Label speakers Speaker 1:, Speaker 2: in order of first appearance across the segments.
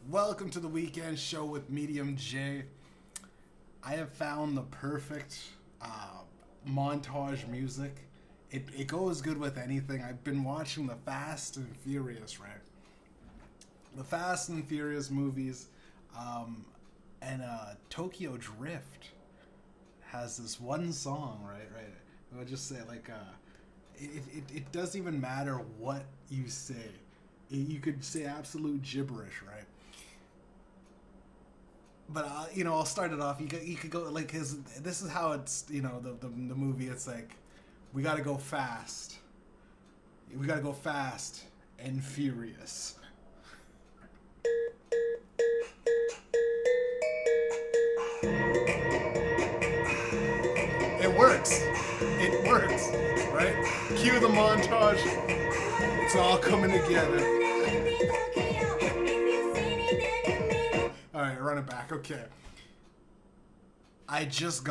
Speaker 1: Welcome to the weekend show with Mediumjay. I have found the perfect montage music. It goes good with anything. I've been watching the Fast and Furious, right? The Fast and Furious movies, and Tokyo Drift has this one song, right? I'll just say it doesn't even matter what you say. You could say absolute gibberish, right? But I'll start it off. You could go like his. This is how it's the movie. It's like we gotta go fast. We gotta go fast and furious. It works. It works, right? Cue the montage. It's all coming together. All right, run it back. Okay. I just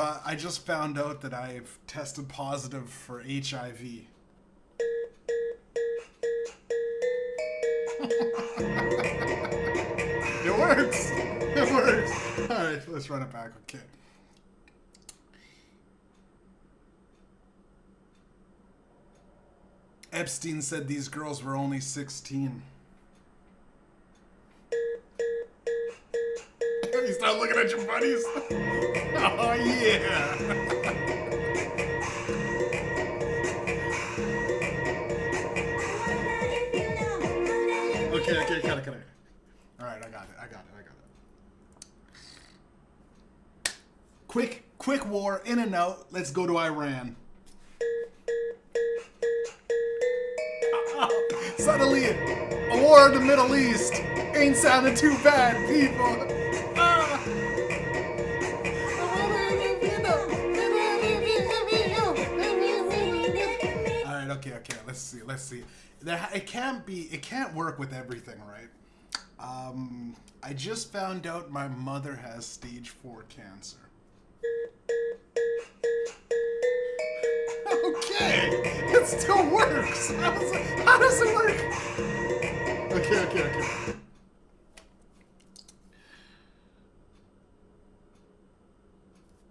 Speaker 1: found out that I've tested positive for HIV. It works. It works. All right, let's run it back. Okay. Epstein said these girls were only 16. You start looking at your buddies. Oh yeah. Okay, cut it. All right, I got it. Quick war, in and out. Let's go to Iran. Suddenly, a war in the Middle East ain't sounding too bad, people. Alright, okay. Let's see. It can't work with everything, right? I just found out my mother has stage 4 cancer. Okay, it still works. How does it work? Okay.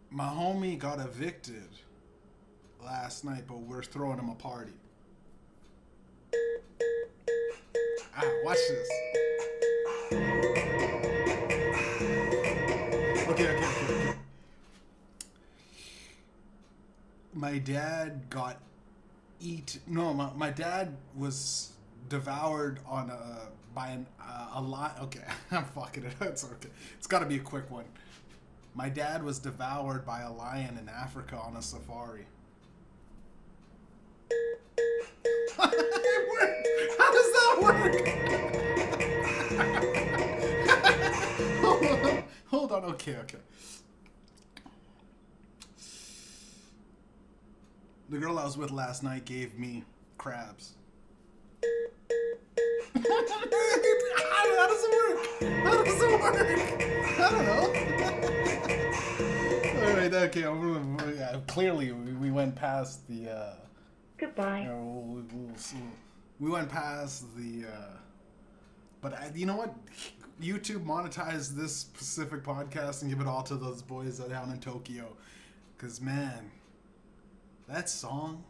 Speaker 1: My homie got evicted last night, but we're throwing him a party. Watch this. Okay. My dad got my dad was devoured by a lion. Okay, I'm fucking it. It's okay. It's got to be a quick one. My dad was devoured by a lion in Africa on a safari. It worked. How does that work? Hold on. Okay. The girl I was with last night gave me crabs. How does it work? I don't know. All right, okay. Clearly, we went past the.
Speaker 2: Goodbye.
Speaker 1: We went past the. But you know what? YouTube monetized this specific podcast and give it all to those boys down in Tokyo, because man. That song,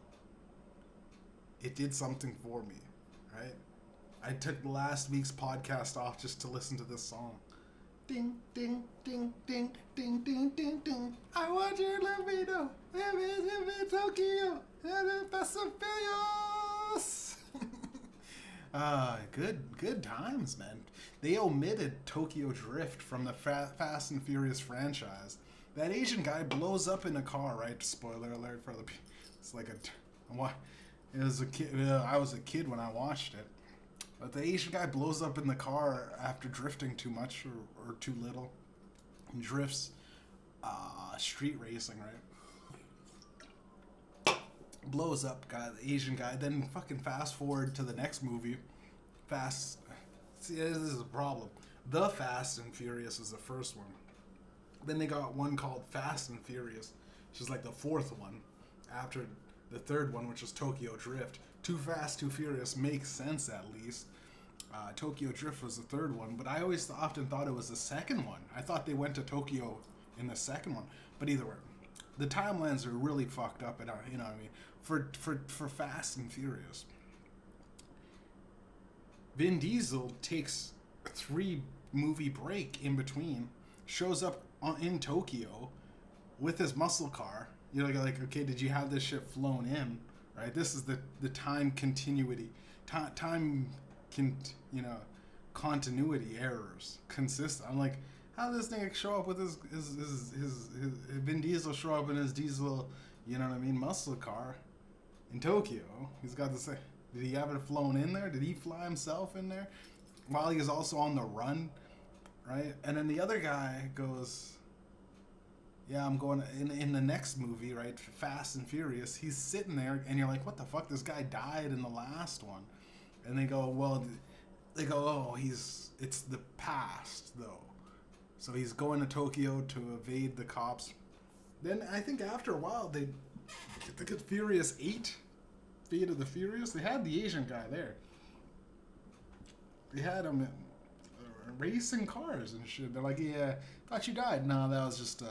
Speaker 1: it did something for me, right? I took last week's podcast off just to listen to this song. Ding, ding, ding, ding, ding, ding, ding, ding. I want you to let me know. In Tokyo. Good times, man. They omitted Tokyo Drift from the Fast and Furious franchise. That Asian guy blows up in a car, right? Spoiler alert for the people. It's like it was a kid. I was a kid when I watched it. But the Asian guy blows up in the car after drifting too much or too little. And drifts street racing, right? Blows up, the Asian guy. Then fucking fast forward to the next movie. See, this is a problem. The Fast and Furious is the first one. Then they got one called Fast and Furious, which is like the fourth one after the third one, which was Tokyo Drift. Too Fast, Too Furious makes sense at least. Tokyo Drift was the third one, but I always often thought it was the second one. I thought they went to Tokyo in the second one, but either way, the timelines are really fucked up. And you know what I mean, for Fast and Furious, Vin Diesel takes a 3 movie break in between, shows up in Tokyo with his muscle car. You're like, okay, did you have this shit flown in? Right. This is the time continuity, time can continuity errors consist. I'm like, how did this nigga show up with his Vin Diesel show up in his diesel, you know what I mean, muscle car in Tokyo? He's got to say, did he have it flown in there? Did he fly himself in there while he is also on the run, right? And then the other guy goes, yeah, I'm going in the next movie, right? Fast and Furious. He's sitting there, and you're like, what the fuck? This guy died in the last one, and they go, oh, it's the past though, so he's going to Tokyo to evade the cops. Then I think after a while they at Furious 8, Fate of the Furious, they had the Asian guy there. They had him racing cars and shit. They're like, yeah, thought you died. No, that was just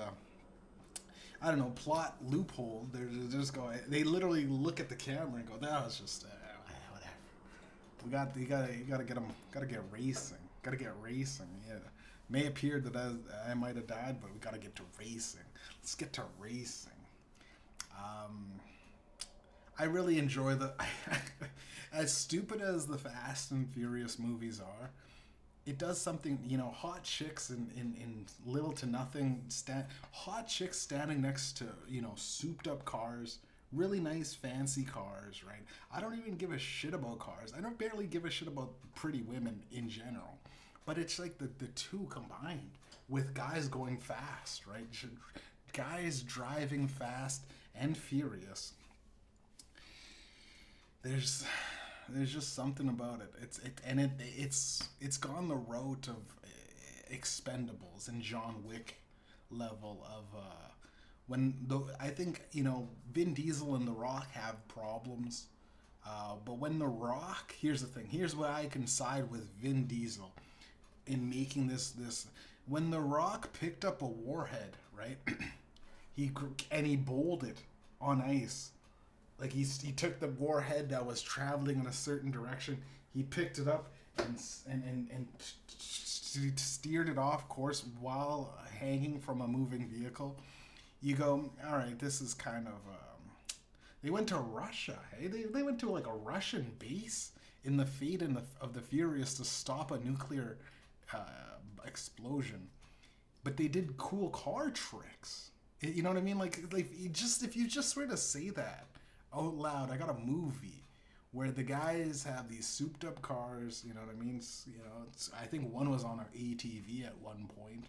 Speaker 1: I don't know, plot loophole. They're just going. They literally look at the camera and go, that was just whatever. You gotta get them. Gotta get racing. Yeah. May appear that I might have died, but we gotta get to racing. Let's get to racing. I really enjoy as stupid as the Fast and Furious movies are, it does something, hot chicks in little to nothing, hot chicks standing next to, souped up cars, really nice fancy cars, right? I don't even give a shit about cars. I don't barely give a shit about pretty women in general. But it's like the two combined with guys going fast, right? Guys driving fast and furious. There's just something about it. It's gone the route of Expendables and John Wick level of I think Vin Diesel and The Rock have problems, but when The Rock, here's the thing. Here's where I can side with Vin Diesel in making this. When The Rock picked up a warhead, right? he bowled it on ice. Like he took the warhead that was traveling in a certain direction. He picked it up and steered it off course while hanging from a moving vehicle. You go, all right, this is kind of. They went to Russia. Hey, they went to like a Russian base in the Fate of the Furious to stop a nuclear explosion, but they did cool car tricks. You know what I mean? Like if you just were to say that out loud, I got a movie where the guys have these souped up cars, you know what I mean? I think one was on an ATV at one point.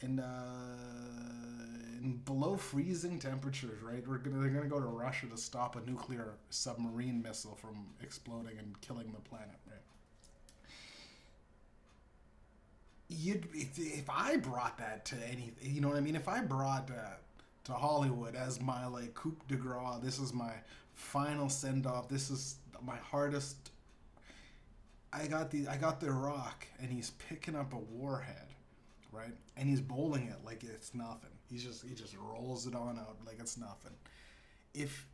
Speaker 1: And in below freezing temperatures, right? They're gonna go to Russia to stop a nuclear submarine missile from exploding and killing the planet, right? If I brought that to anything, you know what I mean? If I brought that to Hollywood as my like coup de grace, this is my final send off. This is my hardest. I got the Rock, and he's picking up a warhead, right? And he's bowling it like it's nothing. He just rolls it on out like it's nothing. If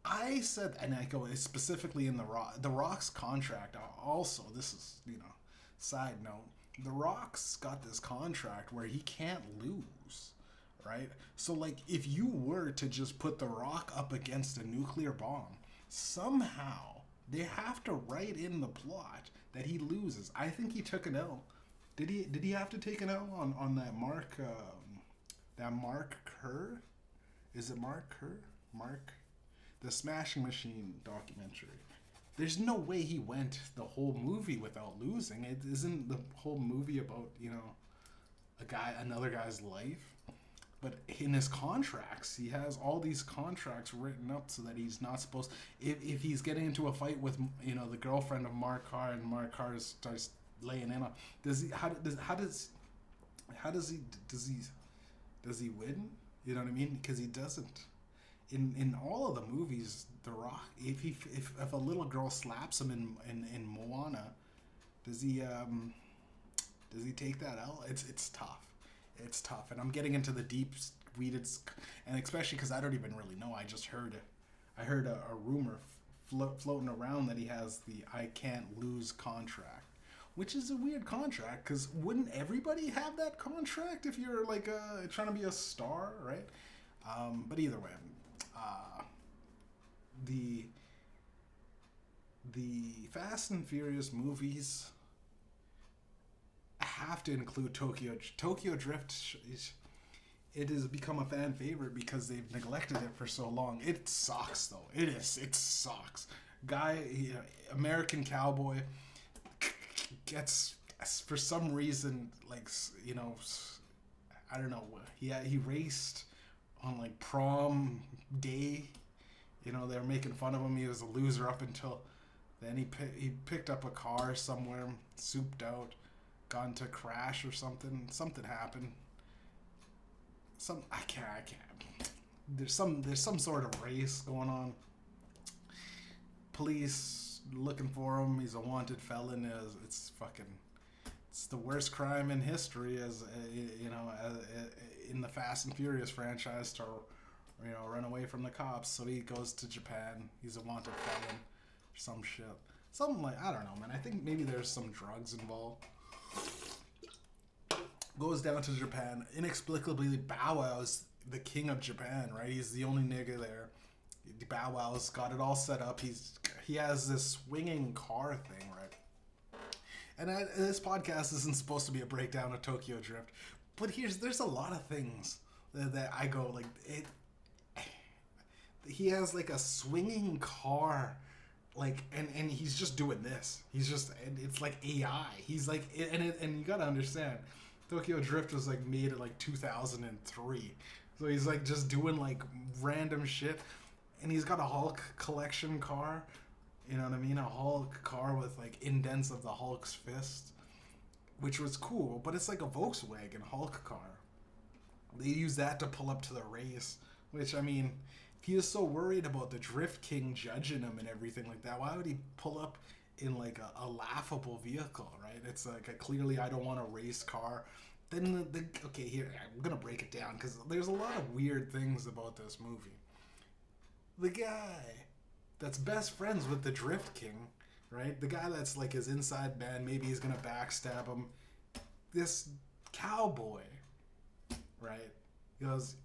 Speaker 1: I said, and I go specifically in the Rock's contract. Also, this is side note. The Rock's got this contract where he can't lose, right? So like if you were to just put The Rock up against a nuclear bomb, somehow they have to write in the plot that he loses. I think he took an L. Did he have to take an L on that Mark Kerr? Is it Mark Kerr? The Smashing Machine documentary. There's no way he went the whole movie without losing. It isn't the whole movie about, another guy's life. But in his contracts, he has all these contracts written up so that he's not supposed. If he's getting into a fight with, the girlfriend of Mark Carr, and Mark Carr starts laying in on, does he win? You know what I mean? Because he doesn't. In all of the movies, The Rock, if a little girl slaps him in Moana, Does he take that L? It's tough. It's tough, and I'm getting into the deep weeded, and especially because I don't even really know. I heard a rumor floating around that he has the I can't lose contract, which is a weird contract because wouldn't everybody have that contract if you're like trying to be a star, right? But either way, the the Fast and Furious movies have to include Tokyo Drift. It has become a fan favorite because they've neglected it for so long. It sucks though. It is. It sucks. American cowboy gets for some reason like I don't know. He raced on like prom day. They were making fun of him. He was a loser up until then. He picked up a car somewhere, souped out, got into a crash or something. Something happened. I can't. There's some sort of race going on. Police looking for him. He's a wanted felon. It's the worst crime in history, in the Fast and Furious franchise to run away from the cops. So he goes to Japan. He's a wanted felon, or some shit. Something like, I don't know, man. I think maybe there's some drugs involved. Goes down to Japan. Inexplicably, Bow Wow's the king of Japan, right? He's the only nigga there. Bow Wow's got it all set up. He has this swinging car thing, right? And this podcast isn't supposed to be a breakdown of Tokyo Drift, but there's a lot of things that I go like it. He has like a swinging car, like and he's just doing this. It's like AI. He's like and you gotta understand. Tokyo Drift was like made in like 2003, so he's like just doing like random shit, and he's got a Hulk collection car, you know what I mean? A Hulk car with like indents of the Hulk's fist, which was cool, but it's like a Volkswagen Hulk car. They use that to pull up to the race, which I mean, if he was so worried about the Drift King judging him and everything like that, why would he pull up in like a laughable vehicle, right? It's like clearly I don't want a race car. Then okay, here I'm gonna break it down because there's a lot of weird things about this movie. The guy that's best friends with the Drift King, right? The guy that's like his inside man, maybe he's gonna backstab him. This cowboy, right? He goes,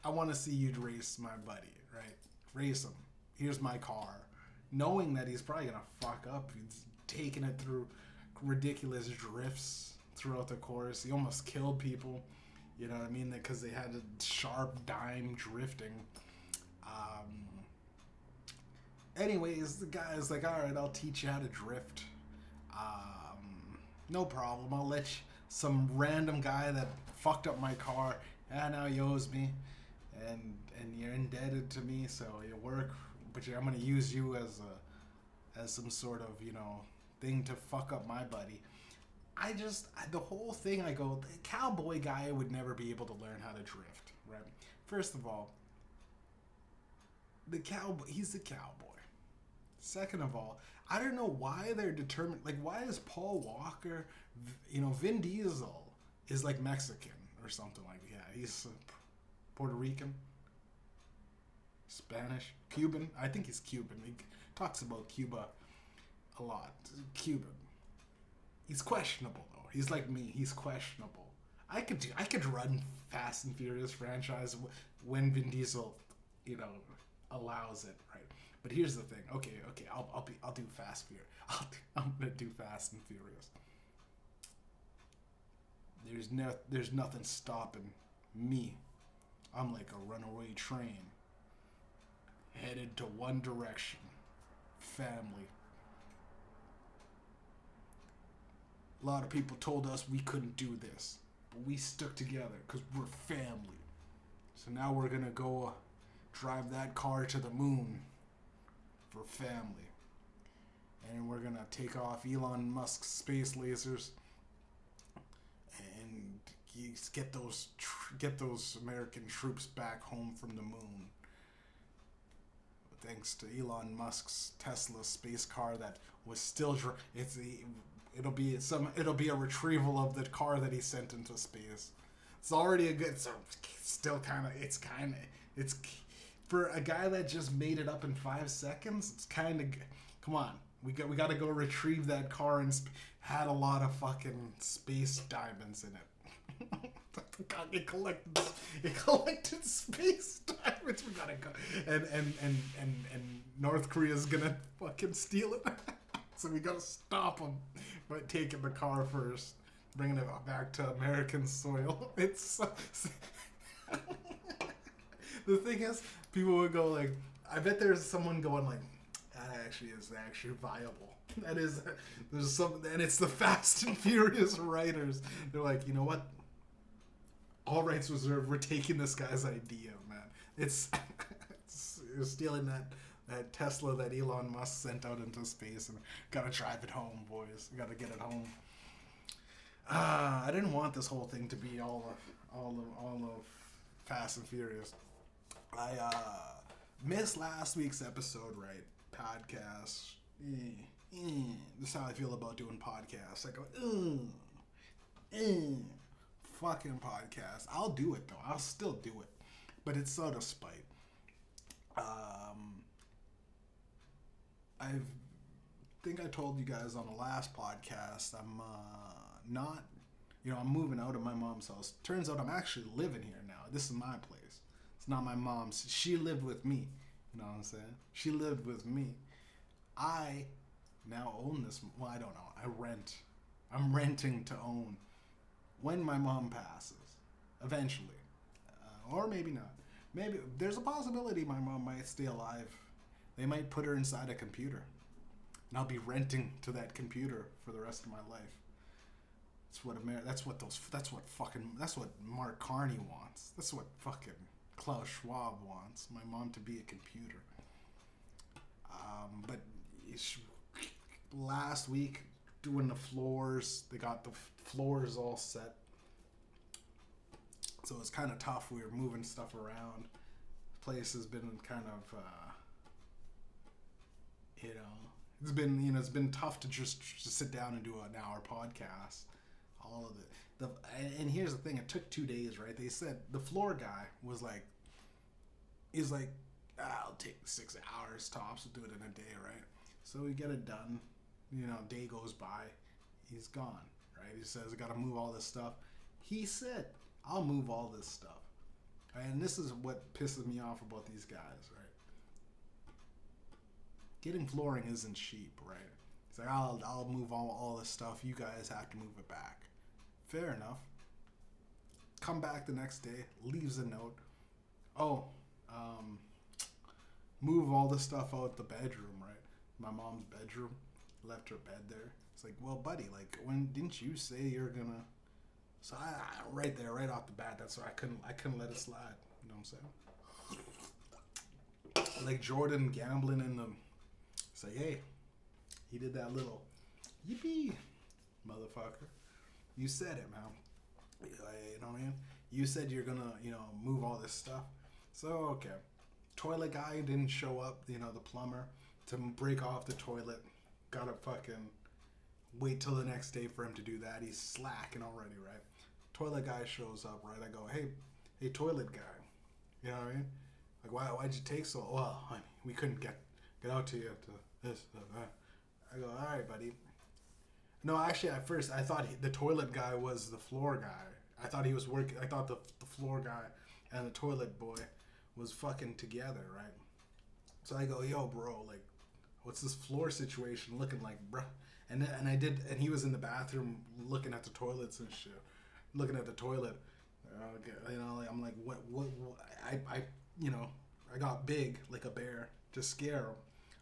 Speaker 1: I want to see you race my buddy, right? Race him. Here's my car. Knowing that he's probably gonna fuck up, he's taking it through ridiculous drifts throughout the course. He almost killed people, you know what I mean? Because they had a sharp dime drifting. Anyways, the guy's like, all right, I'll teach you how to drift. No problem. I'll let some random guy that fucked up my car, now he owes me, and you're indebted to me, so you work, but I'm gonna use you as some sort of thing to fuck up my buddy. The whole thing, I go, the cowboy guy would never be able to learn how to drift, right? First of all, he's the cowboy. Second of all, I don't know why they're determined, like why is Paul Walker, Vin Diesel is like Mexican or something like that. Yeah, he's Puerto Rican, Spanish, Cuban. I think he's Cuban. He talks about Cuba a lot. Cuban. He's questionable though. He's like me. He's questionable. I could run Fast and Furious franchise when Vin Diesel, allows it, right? But here's the thing. Okay. I'll do Fast Furious. I'm gonna do Fast and Furious. There's nothing stopping me. I'm like a runaway train headed to one direction. Family. A lot of people told us we couldn't do this, but we stuck together because we're family. So now we're gonna go drive that car to the moon for family. And we're gonna take off Elon Musk's space lasers and get those American troops back home from the moon. Thanks to Elon Musk's Tesla space car that was still It'll be a retrieval of the car that he sent into space. It's already a good. So still kind of. It's for a guy that just made it up in 5 seconds. It's kind of. Come on, we got to go retrieve that car and had a lot of fucking space diamonds in it. God, it collected space diamonds. We gotta go, and North Korea's gonna fucking steal it. So we gotta stop them by taking the car first, bringing it back to American soil. It's the thing is, people would go like, I bet there's someone going like, that actually is viable. That is, there's some, and it's the Fast and Furious writers. They're like, you know what? All rights reserved. We're taking this guy's idea, man. It's you're stealing that Tesla that Elon Musk sent out into space, and gotta drive it home, boys. We gotta get it home. I didn't want this whole thing to be all of Fast and Furious. I missed last week's episode, right? Podcast. This is how I feel about doing podcasts. I go, fucking podcast. I'll do it though. I'll still do it, but it's out of spite. I think I told you guys on the last podcast I'm not, I'm moving out of my mom's house. Turns out I'm actually living here now. This is my place. It's not my mom's. She lived with me. You know what I'm saying? She lived with me. I now own this. Well, I don't know. I rent. I'm renting to own when my mom passes, eventually. Or maybe not. Maybe there's a possibility my mom might stay alive. They might put her inside a computer, and I'll be renting to that computer for the rest of my life. That's what Mark Carney wants. That's what fucking Klaus Schwab wants. My mom to be a computer. But last week doing the floors, they got the floors all set. So it's kind of tough. We were moving stuff around. The place has been kind of, it's been tough to just sit down and do an hour podcast. All of it. And here's the thing. It took 2 days, right? They said the floor guy was like, I'll take 6 hours tops. We'll do it in a day, right? So we get it done. Day goes by. He's gone, right? He says, I got to move all this stuff. He said, I'll move all this stuff. And this is what pisses me off about these guys, right? Getting flooring isn't cheap, right? He's like, I'll move all this stuff. You guys have to move it back. Fair enough. Come back the next day, leaves a note. Move all this stuff out the bedroom, right? My mom's bedroom. Left her bed there. It's like, well, buddy, like, when didn't you say you're gonna? So I right there, right off the bat, that's why I couldn't let it slide. You know what I'm saying? Like Jordan gambling in the. Say, hey, he did that little, yippee, motherfucker. You said it, man. You know what I mean? You said you're gonna, move all this stuff. So okay, toilet guy didn't show up. The plumber to break off the toilet. Gotta fucking wait till the next day for him to do that. He's slacking already, right? Toilet guy shows up, right? I go, hey, toilet guy. You know what I mean? Like, why'd you take so? Well, honey, we couldn't get out to you to this. I go, all right, buddy. No, actually, at first I thought the toilet guy was the floor guy. I thought he was working. I thought the floor guy and the toilet boy was fucking together, right? So I go, yo, bro, like, what's this floor situation looking like, bro? And he was in the bathroom looking at the toilets and shit, looking at the toilet. I'm like, what? I got big like a bear to scare him.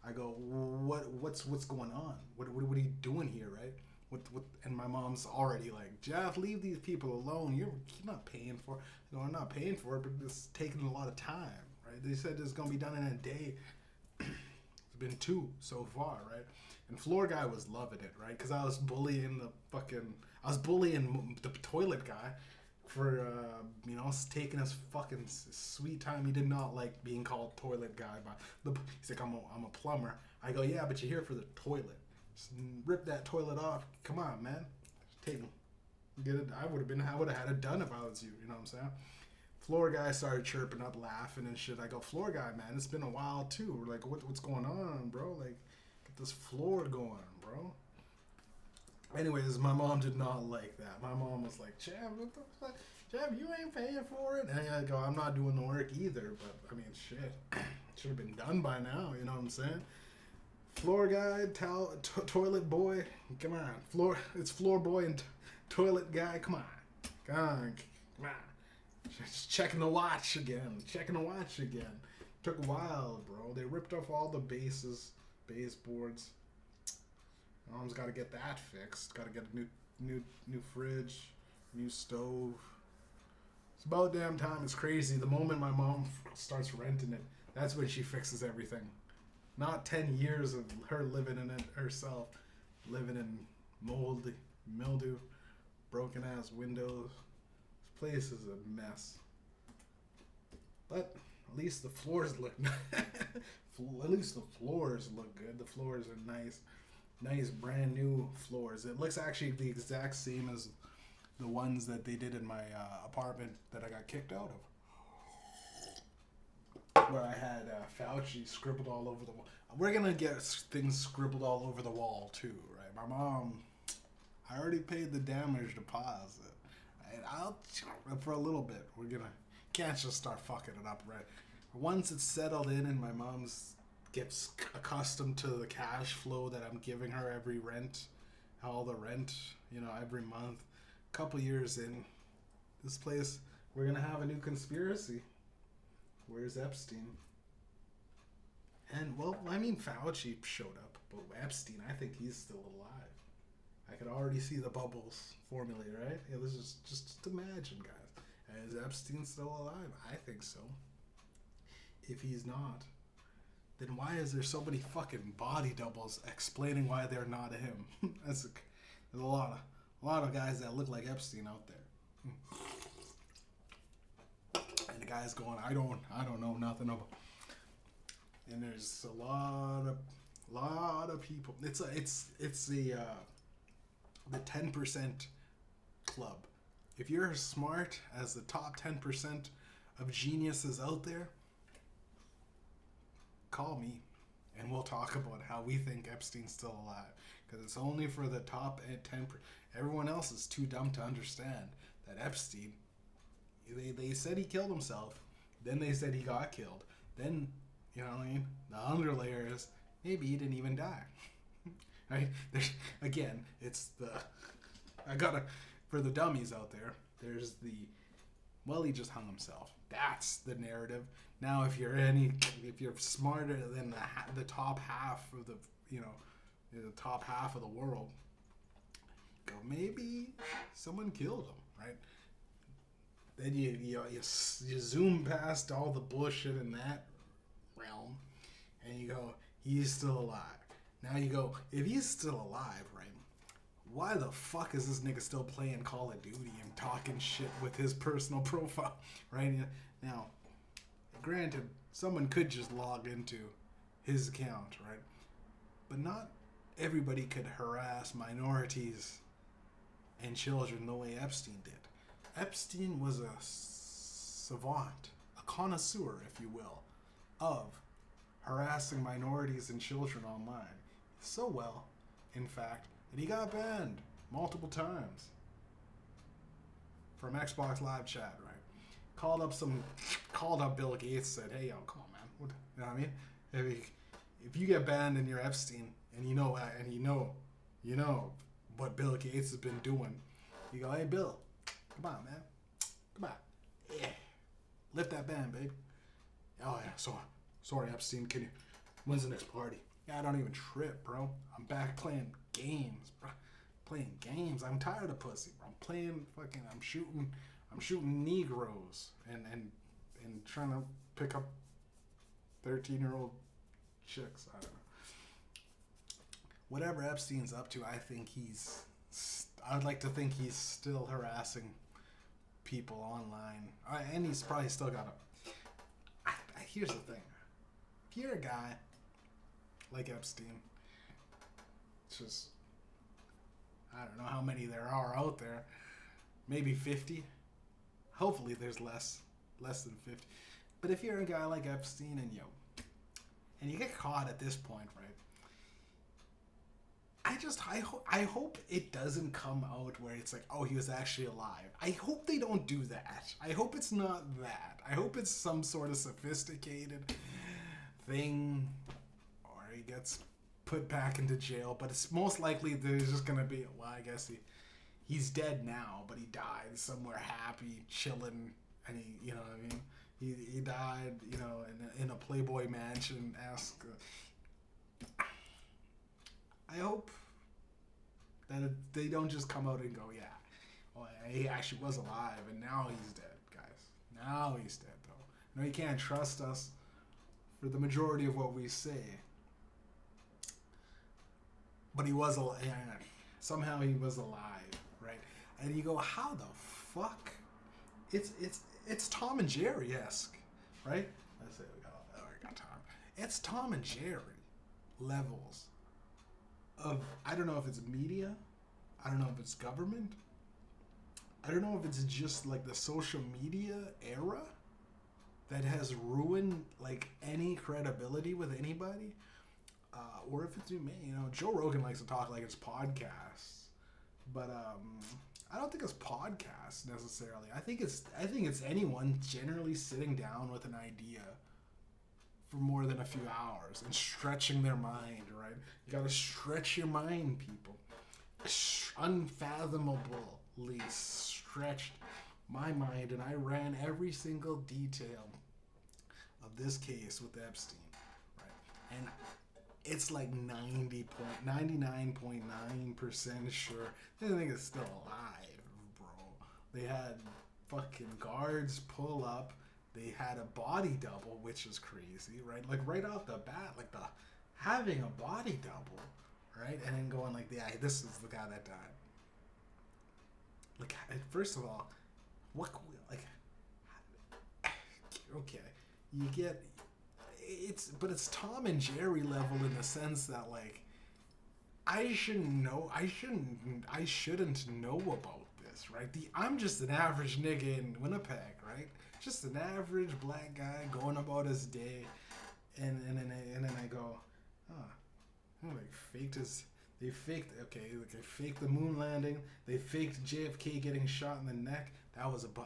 Speaker 1: I go, what's going on? What are you doing here, right? What? And my mom's already like, Jeff, leave these people alone. You're not paying for it. No, I'm not paying for it, but it's taking a lot of time, right? They said it's gonna be done in a day. It's been 2 so far, right? And floor guy was loving it, right? Because I was bullying the toilet guy for taking his fucking sweet time. He did not like being called toilet guy, but he's like, I'm a plumber. I go, yeah, but you're here for the toilet, Just rip that toilet off. Come on, man. Take me. Get it. I would have had it done if I was you. You know what I'm saying? Floor guy started chirping up, laughing and shit. I go, floor guy, man, it's been a while too. We're like, what's going on, bro? Like, get this floor going, bro. Anyways, my mom did not like that. My mom was like, Chav, what the fuck? Chav, you ain't paying for it. And I go, I'm not doing the work either. But, I mean, shit. Should have been done by now, you know what I'm saying? Floor guy, toilet boy, come on. It's floor boy and toilet guy, come on. Come on. Just checking the watch again. Took a while, bro. They ripped off all the baseboards. Mom's got to get that fixed. Got to get a new fridge, new stove. It's about damn time. It's crazy. The moment my mom starts renting it, that's when she fixes everything. Not 10 years of her living in it herself, living in mildew, broken ass windows. This place is a mess. But at least the floors look at least the floors look good. The floors are nice brand new floors. It looks actually the exact same as the ones that they did in my apartment that I got kicked out of, where I had Fauci scribbled all over the wall. We're gonna get things scribbled all over the wall too, right? My mom, I already paid the damage deposit. Right? I'll for a little bit. Can't just start fucking it up, right? Once it's settled in and my mom's gets accustomed to the cash flow that I'm giving her every all the rent, every month. A couple years in, this place, we're gonna have a new conspiracy. Where's Epstein? And well, I mean, Fauci showed up, but Epstein, I think he's still alive. I could already see the bubbles formulate, right? Yeah, this is just imagine, guys. Is Epstein still alive? I think so. If he's not, then why is there so many fucking body doubles explaining why they're not him? There's a lot of guys that look like Epstein out there. And the guy's going, I don't know nothing about. And there's a lot of people. It's the 10% club. If you're as smart as the top 10% of geniuses out there, call me and we'll talk about how we think Epstein's still alive. Because it's only for the top 10%. Everyone else is too dumb to understand that Epstein, they said he killed himself. Then they said he got killed. Then, you know what I mean? The underlayer is maybe he didn't even die. Right? Again, it's for the dummies out there, there's he just hung himself. That's the narrative. Now, if you're smarter than the top half of the top half of the world, go, maybe someone killed him, right? Then you zoom past all the bullshit in that realm, and you go, he's still alive. Now you go, if he's still alive, right? Why the fuck is this nigga still playing Call of Duty and talking shit with his personal profile, right? Now, granted, someone could just log into his account, right? But not everybody could harass minorities and children the way Epstein did. Epstein was a savant, a connoisseur, if you will, of harassing minorities and children online. So well, in fact, that he got banned multiple times from Xbox Live chat, right? Called up Bill Gates, said, hey, yo, come on, man. What, you know what I mean? If you get banned and you're Epstein, and you know what Bill Gates has been doing, you go, hey, Bill, come on, man. Come on. Yeah. Lift that ban, babe. Oh, yeah, sorry, Epstein. When's the next party? Yeah, I don't even trip, bro. I'm back playing games, bro. Playing games. I'm tired of pussy, bro. I'm shooting Negroes and trying to pick up 13-year-old chicks. I don't know. Whatever Epstein's up to, I'd like to think he's still harassing people online. And he's probably still got here's the thing. If you're a guy like Epstein, It's just, I don't know how many there are out there. Maybe 50. Hopefully there's less than 50. But if you're a guy like Epstein and you get caught at this point, right? I hope it doesn't come out where it's like, oh, he was actually alive. I hope they don't do that. I hope it's not that. I hope it's some sort of sophisticated thing, or he gets put back into jail. But it's most likely there's just gonna be, well, I guess he's dead now, but he died somewhere happy, chilling, and he, you know what I mean? He died, you know, in a Playboy mansion. I hope that they don't just come out and go, yeah, well, he actually was alive, and now he's dead, guys. Now he's dead, though. No, you can't trust us for the majority of what we say. But he was alive. Somehow he was alive, right? And you go, how the fuck? It's Tom and Jerry-esque, right? Let's say we got time. It's Tom and Jerry levels of, I don't know if it's media, I don't know if it's government, I don't know if it's just like the social media era that has ruined like any credibility with anybody, or if it's me. You know, Joe Rogan likes to talk like it's podcasts, but I don't think it's podcasts necessarily. I think it's anyone generally sitting down with an idea for more than a few hours and stretching their mind, right? You gotta stretch your mind, people. Unfathomably stretched my mind, and I ran every single detail of this case with Epstein, right? And it's like 99.9% sure this thing is still alive, bro. They had fucking guards pull up. They had a body double, which is crazy, right? Like right off the bat, like having a body double, right? And then going like, yeah, this is the guy that died. Like, first of all, okay, you get, but it's Tom and Jerry level in the sense that like, I shouldn't know about this, right? I'm just an average nigga in Winnipeg, right? Just an average black guy going about his day, and then I go, they faked the moon landing, they faked JFK getting shot in the neck.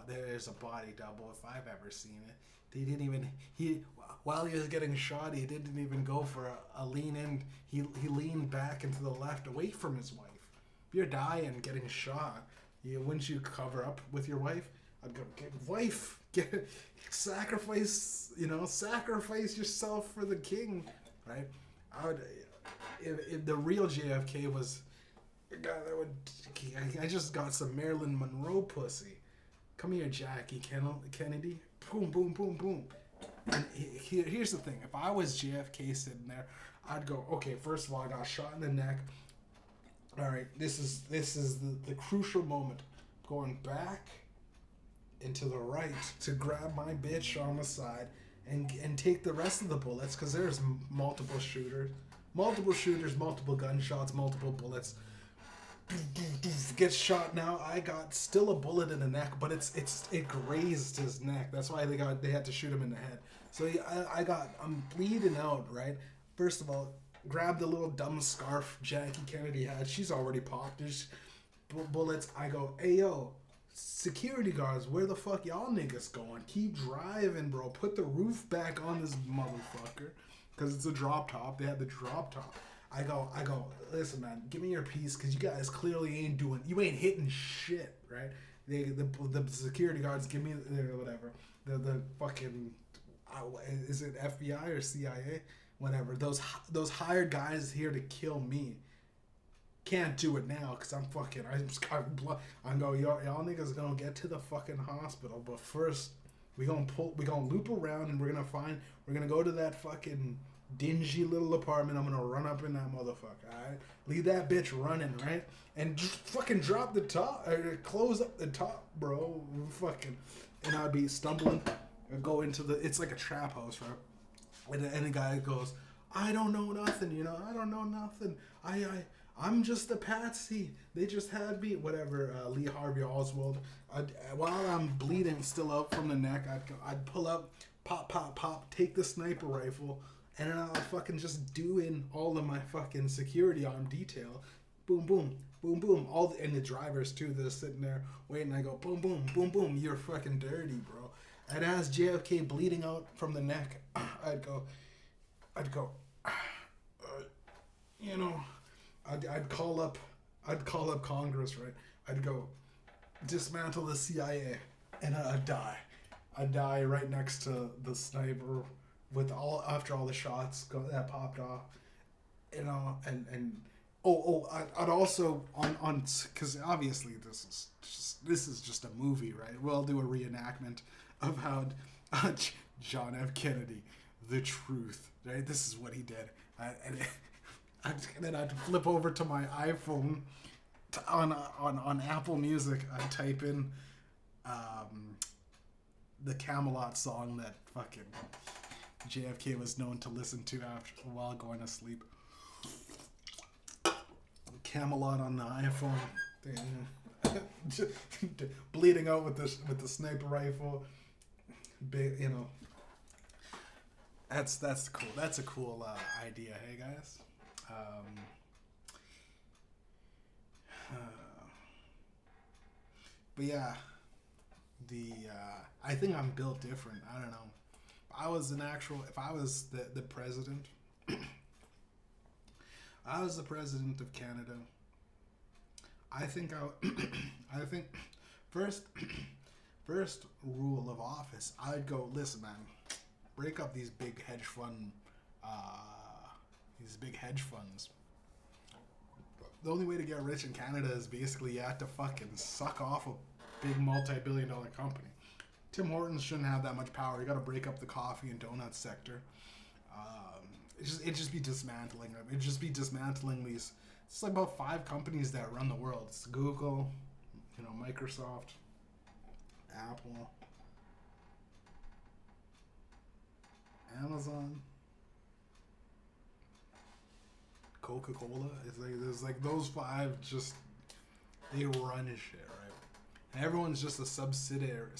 Speaker 1: There's a body double if I've ever seen it. They didn't even, while he was getting shot, he didn't even go for a lean in. He leaned back and to the left away from his wife. If you're dying getting shot, wouldn't you cover up with your wife? I'd go, wife, sacrifice yourself for the king, right? If the real JFK was a guy that would, I just got some Marilyn Monroe pussy. Come here, Jackie Kennedy. Boom, boom, boom, boom. And here's the thing. If I was JFK sitting there, I'd go, okay, first of all, I got shot in the neck. All right, this is the crucial moment. Going back and to the right to grab my bitch on the side and take the rest of the bullets, because there's multiple shooters, multiple gunshots, multiple bullets. Gets shot now. I got still a bullet in the neck, but it grazed his neck. That's why they had to shoot him in the head. So I'm bleeding out, right? First of all, grab the little dumb scarf Jackie Kennedy had. She's already popped. There's bullets. I go, hey yo, security guards, where the fuck y'all niggas going? Keep driving, bro. Put the roof back on this motherfucker, because it's a drop top. They had the drop top. I go, listen, man, give me your piece, because you guys clearly you ain't hitting shit, right? The security guards give me whatever. The fucking, is it FBI or CIA? Whatever. Those hired guys here to kill me can't do it now, because I'm fucking, I go, y'all niggas gonna get to the fucking hospital, but first we gonna loop around, and we're gonna go to that fucking dingy little apartment. I'm gonna run up in that motherfucker, alright? Leave that bitch running, right? And just fucking drop the top, or close up the top, bro. Fucking, and I'd be stumbling and go into it's like a trap house, right? And the guy goes, I don't know nothing, I don't know nothing. I'm just a patsy. They just had me. Whatever. Lee Harvey Oswald. While I'm bleeding still out from the neck, I'd pull up, pop, pop, pop, take the sniper rifle, and then I'll fucking just do in all of my fucking security arm detail. Boom, boom, boom, boom. And the drivers too that are sitting there waiting. I go boom, boom, boom, boom. You're fucking dirty, bro. And as JFK bleeding out from the neck, I'd go, you know, I'd call up Congress, right? I'd go dismantle the CIA, and I'd die. I'd die right next to the sniper after all the shots that popped off, you know, and I'd also on because obviously this is just a movie, right? We'll do a reenactment of how John F. Kennedy, the truth, right? This is what he did, and then I'd flip over to my iPhone on Apple Music. I'd type in the Camelot song that fucking JFK was known to listen to while going to sleep. Camelot on the iPhone, bleeding out with the sniper rifle. You know, that's cool. That's a cool idea. Hey guys. But yeah, I think I'm built different. I don't know. If I was the president, I was the president of Canada. I think I think first rule of office, I'd go, listen, man, break up these big hedge funds. The only way to get rich in Canada is basically you have to fucking suck off a big multi-billion-dollar company. Tim Hortons shouldn't have that much power. You got to break up the coffee and donut sector. It'd just be dismantling them. It'd just be dismantling these. It's like about 5 companies that run the world. It's Google, you know, Microsoft, Apple, Amazon, Coca-Cola. It's like there's like those 5 just they run shit, right? And everyone's just a subsidiary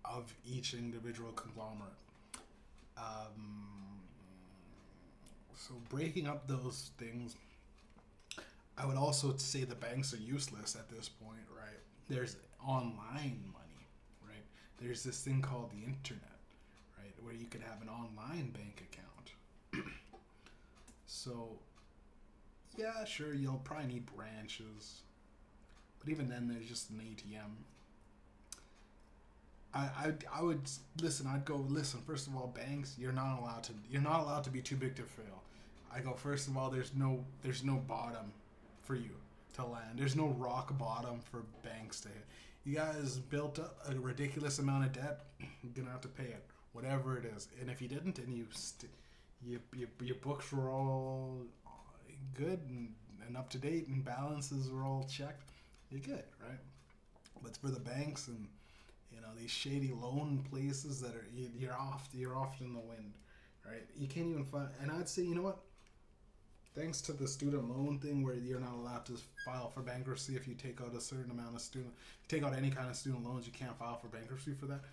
Speaker 1: of each individual conglomerate. So breaking up those things, I would also say the banks are useless at this point, right? There's online money, right? There's this thing called the internet, right? Where you could have an online bank account. So, yeah, sure, you'll probably need branches. But even then, there's just an ATM. I would listen. I'd go listen. First of all, banks, you're not allowed to be too big to fail. I go, first of all, there's no bottom for you to land. There's no rock bottom for banks to hit. You guys built up a ridiculous amount of debt. You're gonna have to pay it, whatever it is. And if you didn't, and your books were all good and up to date, and balances were all checked, you're good, right? But for the banks and these shady loan places that are you're off in the wind, right? You can't even find. And I'd say, you know what? Thanks to the student loan thing, where you're not allowed to file for bankruptcy if you take out a certain amount of take out any kind of student loans, you can't file for bankruptcy for that.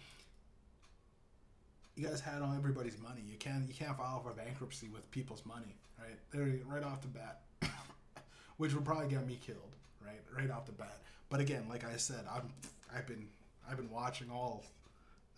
Speaker 1: You guys had all everybody's money. You can't file for bankruptcy with people's money, right? They're right off the bat, which would probably get me killed, right off the bat. But again, like I said, I've been watching all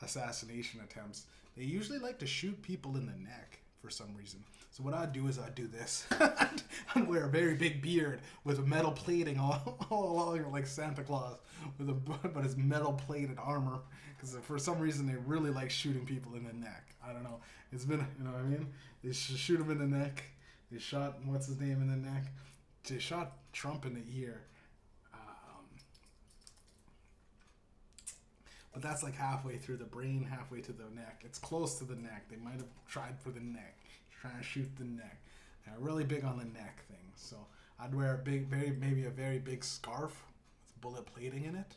Speaker 1: assassination attempts. They usually like to shoot people in the neck for some reason. So what I'd do is I'd do this. I'd wear a very big beard with metal plating all along, like Santa Claus, but it's metal plated armor. Because for some reason they really like shooting people in the neck. I don't know. It's been, you know what I mean? They shoot him in the neck. They shot what's his name in the neck. They shot Trump in the ear. But that's like halfway through the brain, halfway to the neck. It's close to the neck. They might have tried for the neck, trying to shoot the neck. They're really big on the neck thing. So I'd wear maybe a very big scarf with bullet plating in it,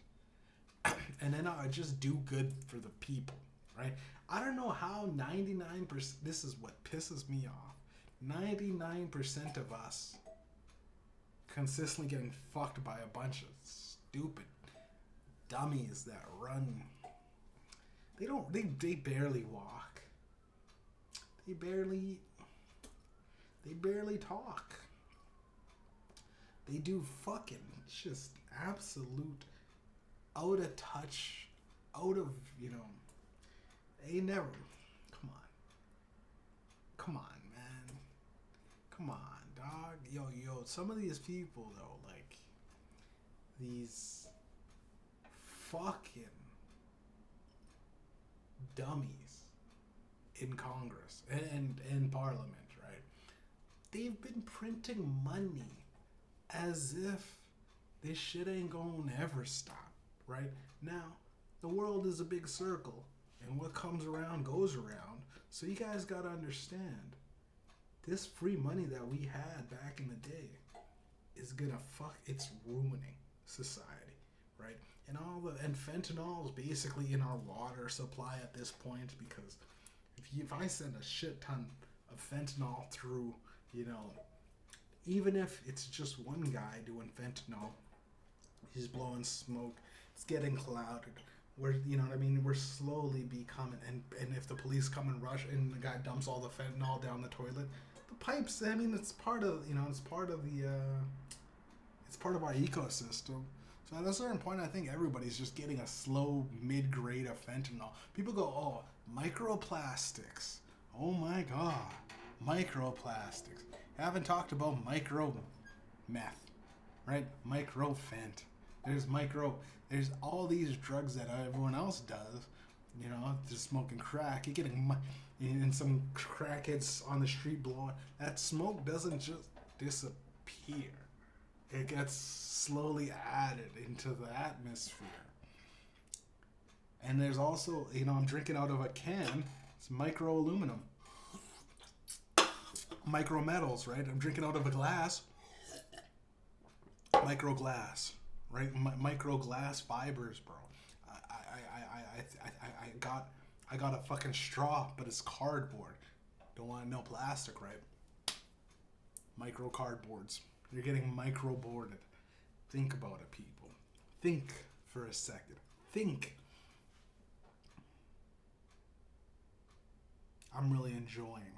Speaker 1: and then I'd just do good for the people, right? I don't know how 99%, this is what pisses me off. 99% of us consistently getting fucked by a bunch of stupid dummies that run. They barely walk. They barely talk. They do fucking just absolute out of touch, out of, they never, come on, man. Come on, dog. Yo, some of these people, though, like, these fucking dummies in Congress and in Parliament, right? They've been printing money as if this shit ain't gonna ever stop, right? Now, the world is a big circle, and what comes around goes around, so you guys gotta understand, this free money that we had back in the day is gonna it's ruining society, right? And fentanyl is basically in our water supply at this point, because if I send a shit ton of fentanyl through, even if it's just one guy doing fentanyl, he's blowing smoke, it's getting clouded. We're slowly becoming, and if the police come and rush and the guy dumps all the fentanyl down the toilet, the pipes, it's part of, it's part of our ecosystem. So at a certain point, I think everybody's just getting a slow mid-grade of fentanyl. People go, oh, microplastics. Oh my God, microplastics. I haven't talked about micro meth, right? Micro fent. There's all these drugs that everyone else does. Just smoking crack. You're getting, and some crackheads on the street blowing. That smoke doesn't just disappear. It gets slowly added into the atmosphere. And there's also, I'm drinking out of a can. It's micro aluminum. Micro metals, right? I'm drinking out of a glass. Micro glass, right? Micro glass fibers, bro. I got a fucking straw, but it's cardboard. Don't want no plastic, right? Micro cardboards. You're getting micro boarded. Think about it, people. Think for a second. Think. I'm really enjoying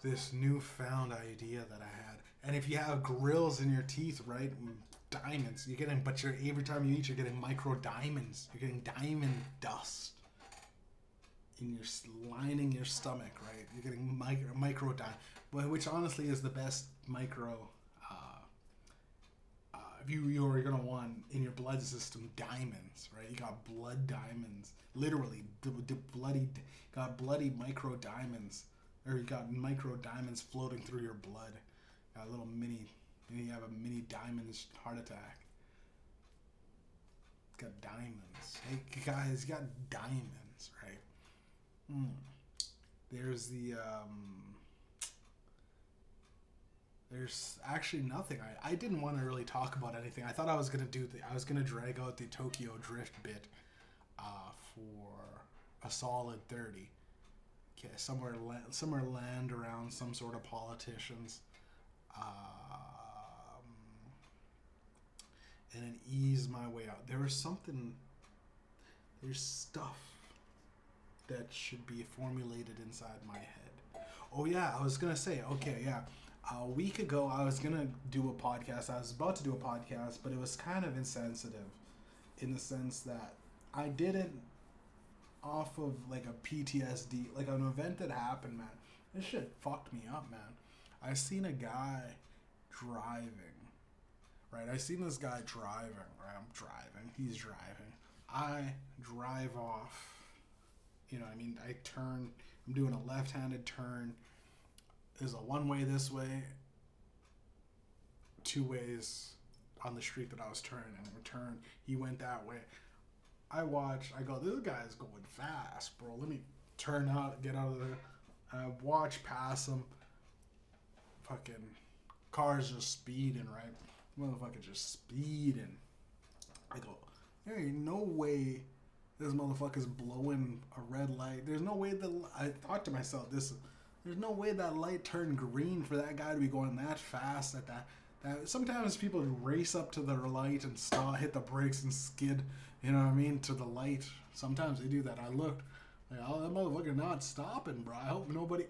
Speaker 1: this newfound idea that I had. And if you have grills in your teeth, right? Diamonds. Every time you eat, you're getting micro diamonds. You're getting diamond dust in lining your stomach, right? You're getting micro diamond, which honestly is the best micro. If you're gonna want in your blood system diamonds, right? You got blood diamonds, literally bloody micro diamonds, or you got micro diamonds floating through your blood. Got a little mini. You have a mini diamonds heart attack. It's got diamonds. Hey guys, you got diamonds, right? There's the there's actually nothing. I didn't want to really talk about anything. I thought I was gonna drag out the Tokyo Drift bit for a solid 30. Okay, somewhere land around some sort of politicians. And then ease my way out. There's stuff that should be formulated inside my head. Oh yeah, I was gonna say, okay, yeah. A week ago, I was gonna do a podcast. I was about to do a podcast, but it was kind of insensitive in the sense that I did it off of like a PTSD, like an event that happened, man. This shit fucked me up, man. I seen a guy driving, right? I seen this guy driving, right? I'm driving. He's driving. I drive off. I turn. I'm doing a left-handed turn. There's a one-way this way, two ways on the street that I was turning. Return. He went that way. I go, this guy's going fast, bro. Let me turn out, get out of there. I watch past him. Fucking car's just speeding, right? Motherfucker just speeding. I go, there ain't no way This motherfucker's blowing a red light. There's no way I thought to myself, there's no way that light turned green for that guy to be going that fast at that. Sometimes people race up to the light and stop, hit the brakes and skid, you know what I mean, to the light. Sometimes they do that. I looked, like, oh, that motherfucker not stopping, bro. I hope nobody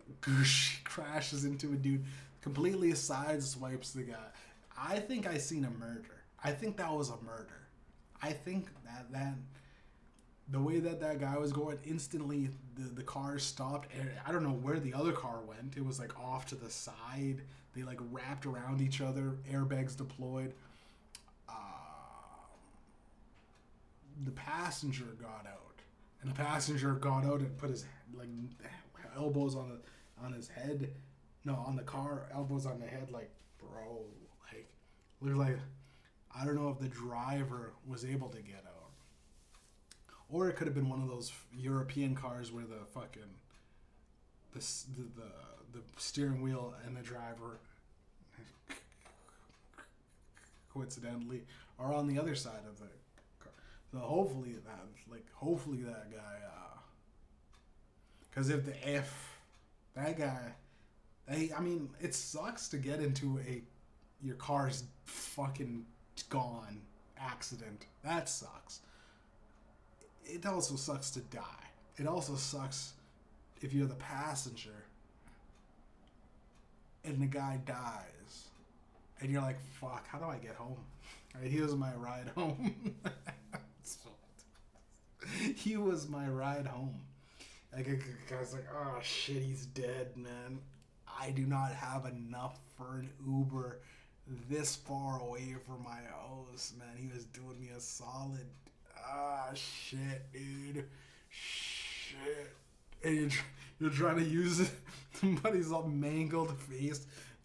Speaker 1: crashes into a dude, completely sideswipes the guy. I think I seen a murder. I think that was a murder. I think that the way that guy was going, instantly the car stopped. I don't know where the other car went. It was like off to the side. They like wrapped around each other. Airbags deployed. The passenger got out, and the passenger got out and put his like elbows on his head. No, on the car, elbows on the head. Like, bro, like, looked like, I don't know if the driver was able to get out. Or it could have been one of those European cars where the fucking the steering wheel and the driver coincidentally are on the other side of the car. So hopefully that guy, because if that guy, I mean, it sucks to get into your car's fucking gone accident. That sucks. It also sucks to die. It also sucks if you're the passenger and the guy dies and you're like, fuck, how do I get home? Right, he was my ride home. He was my ride home. Like, I was like, oh shit, he's dead, man. I do not have enough for an Uber this far away from my house, man. He was doing me a solid. Ah, shit, dude. Shit. And you're trying to use somebody's all mangled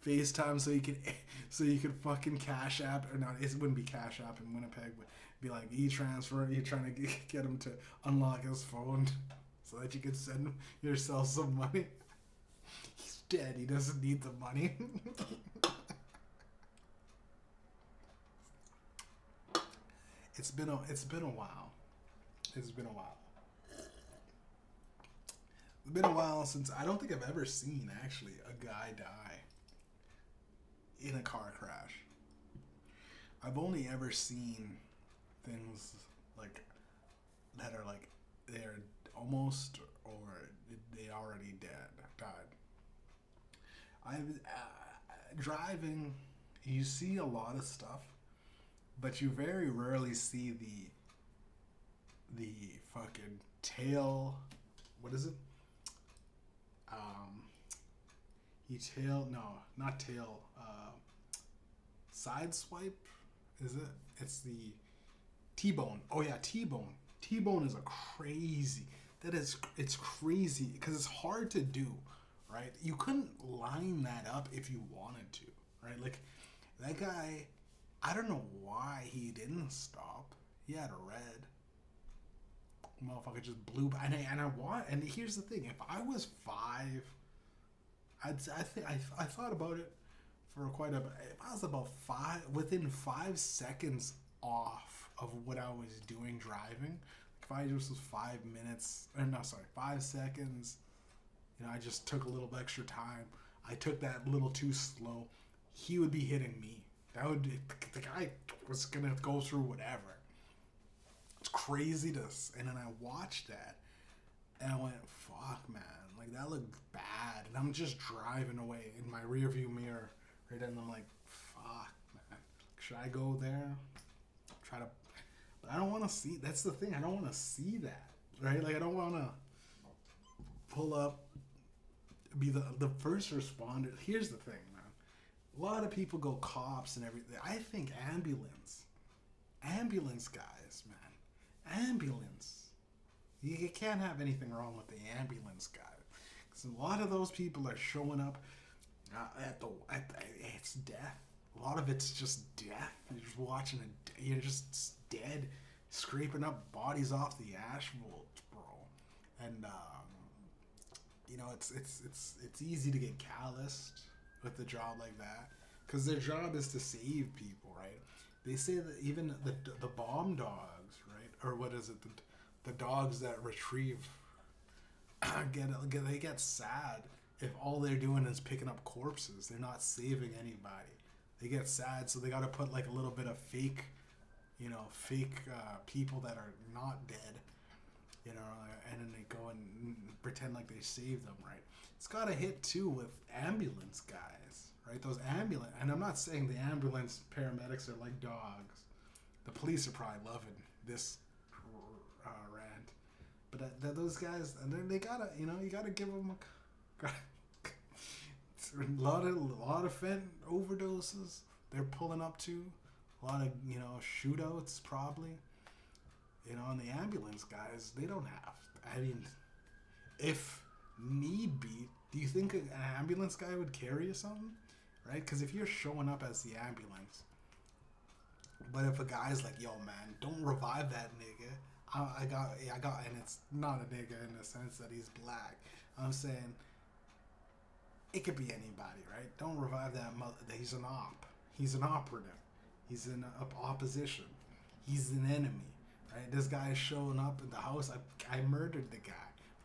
Speaker 1: FaceTime so you could fucking Cash App, or not, it wouldn't be Cash App in Winnipeg, but be like e-transfer. You're trying to get him to unlock his phone so that you could send yourself some money. He's dead. He doesn't need the money. It's been a while. It's been a while. It's been a while since, I don't think I've ever seen actually a guy die in a car crash. I've only ever seen things like that are like they're almost or they already died. I'm driving. You see a lot of stuff, but you very rarely see the fucking tail. What is it? Not tail. Side swipe. Is it? It's the T-bone. Oh yeah, T-bone. T-bone is it's crazy because it's hard to do, right? You couldn't line that up if you wanted to, right? Like that guy, I don't know why he didn't stop. He had a red. Motherfucker just blew by. And here's the thing: if I was 5, I thought about it for quite a bit. If I was about 5, within 5 seconds off of what I was doing driving, if I just was 5 minutes, 5 seconds, I just took a little extra time. I took that little too slow. He would be hitting me. The guy was gonna go through whatever. It's crazy and then I watched that and I went, fuck, man, like that looked bad. And I'm just driving away in my rear view mirror, right? And I'm like, fuck, man, should I go there? But I don't want to see, that's the thing, I don't want to see that, right? Like I don't want to pull up, be the first responder. Here's the thing, man. A lot of people go cops and everything. I think ambulance guys, man. Ambulance. You can't have anything wrong with the ambulance guy. Because a lot of those people are showing up it's death. A lot of it's just death. You're just watching you're just dead, scraping up bodies off the asphalt, bro. And it's easy to get calloused with a job like that, because their job is to save people, right? They say that even the bomb dogs, right? Or what is it? the dogs that retrieve they get sad if all they're doing is picking up corpses. They're not saving anybody. They get sad, so they got to put like a little bit of fake, fake people that are not dead, and then they go and pretend like they saved them, right? It's got to hit too with ambulance guys, right? Those ambulance, and I'm not saying the ambulance paramedics are like dogs. The police are probably loving this rant, but those guys, and they gotta, you gotta give them a lot of fent overdoses. They're pulling up to a lot of shootouts probably. And the ambulance guys, they don't have. I mean, if need be, do you think an ambulance guy would carry you something, right? Because if you're showing up as the ambulance, but if a guy's like, yo man, don't revive that nigga. I got, and it's not a nigga in the sense that he's black. I'm saying it could be anybody, right? Don't revive that mother. He's an op. He's an operative. He's in opposition. He's an enemy, right? This guy is showing up in the house. I murdered the guy.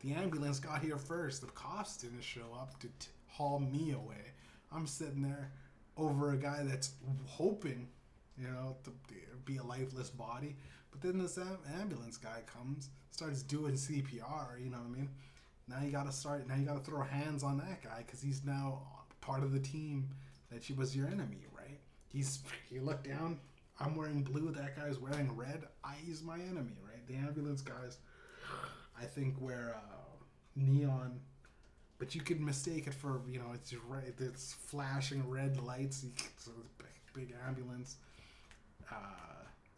Speaker 1: The ambulance got here first. The cops didn't show up to haul me away. I'm sitting there over a guy that's hoping, to be a lifeless body. But then this ambulance guy comes, starts doing CPR, you know what I mean? Now you gotta throw hands on that guy because he's now part of the team that was your enemy, right? You look down, I'm wearing blue, that guy's wearing red, he's my enemy, right? The ambulance guys, I think, wear neon, but you could mistake it for, it's red, it's flashing red lights, so big ambulance.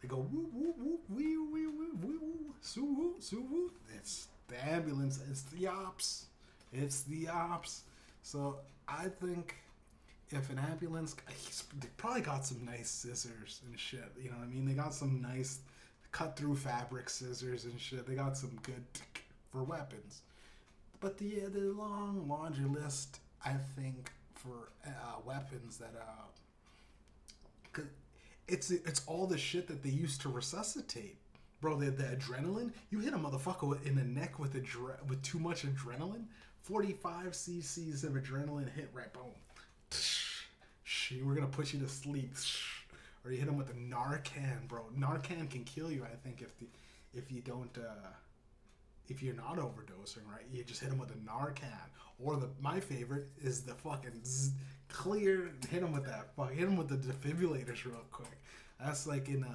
Speaker 1: They go woo woo woo woo woo woo woo woo soo woo soo woo. It's the ambulance. It's the ops. It's the ops. So I think if an ambulance, they probably got some nice scissors and shit. You know what I mean? They got some nice cut through fabric scissors and shit. They got some good for weapons. But the long laundry list, I think, for weapons that it's all the shit that they used to resuscitate, bro. The adrenaline, you hit a motherfucker in the neck with too much adrenaline, 45 cc's of adrenaline hit, right, boom, we're gonna put you to sleep, or you hit him with a Narcan, bro. Narcan can kill you, I think, if you're not overdosing, right? You just hit him with a Narcan, or my favorite is the fucking clear. Hit him with the defibrillators real quick. That's like in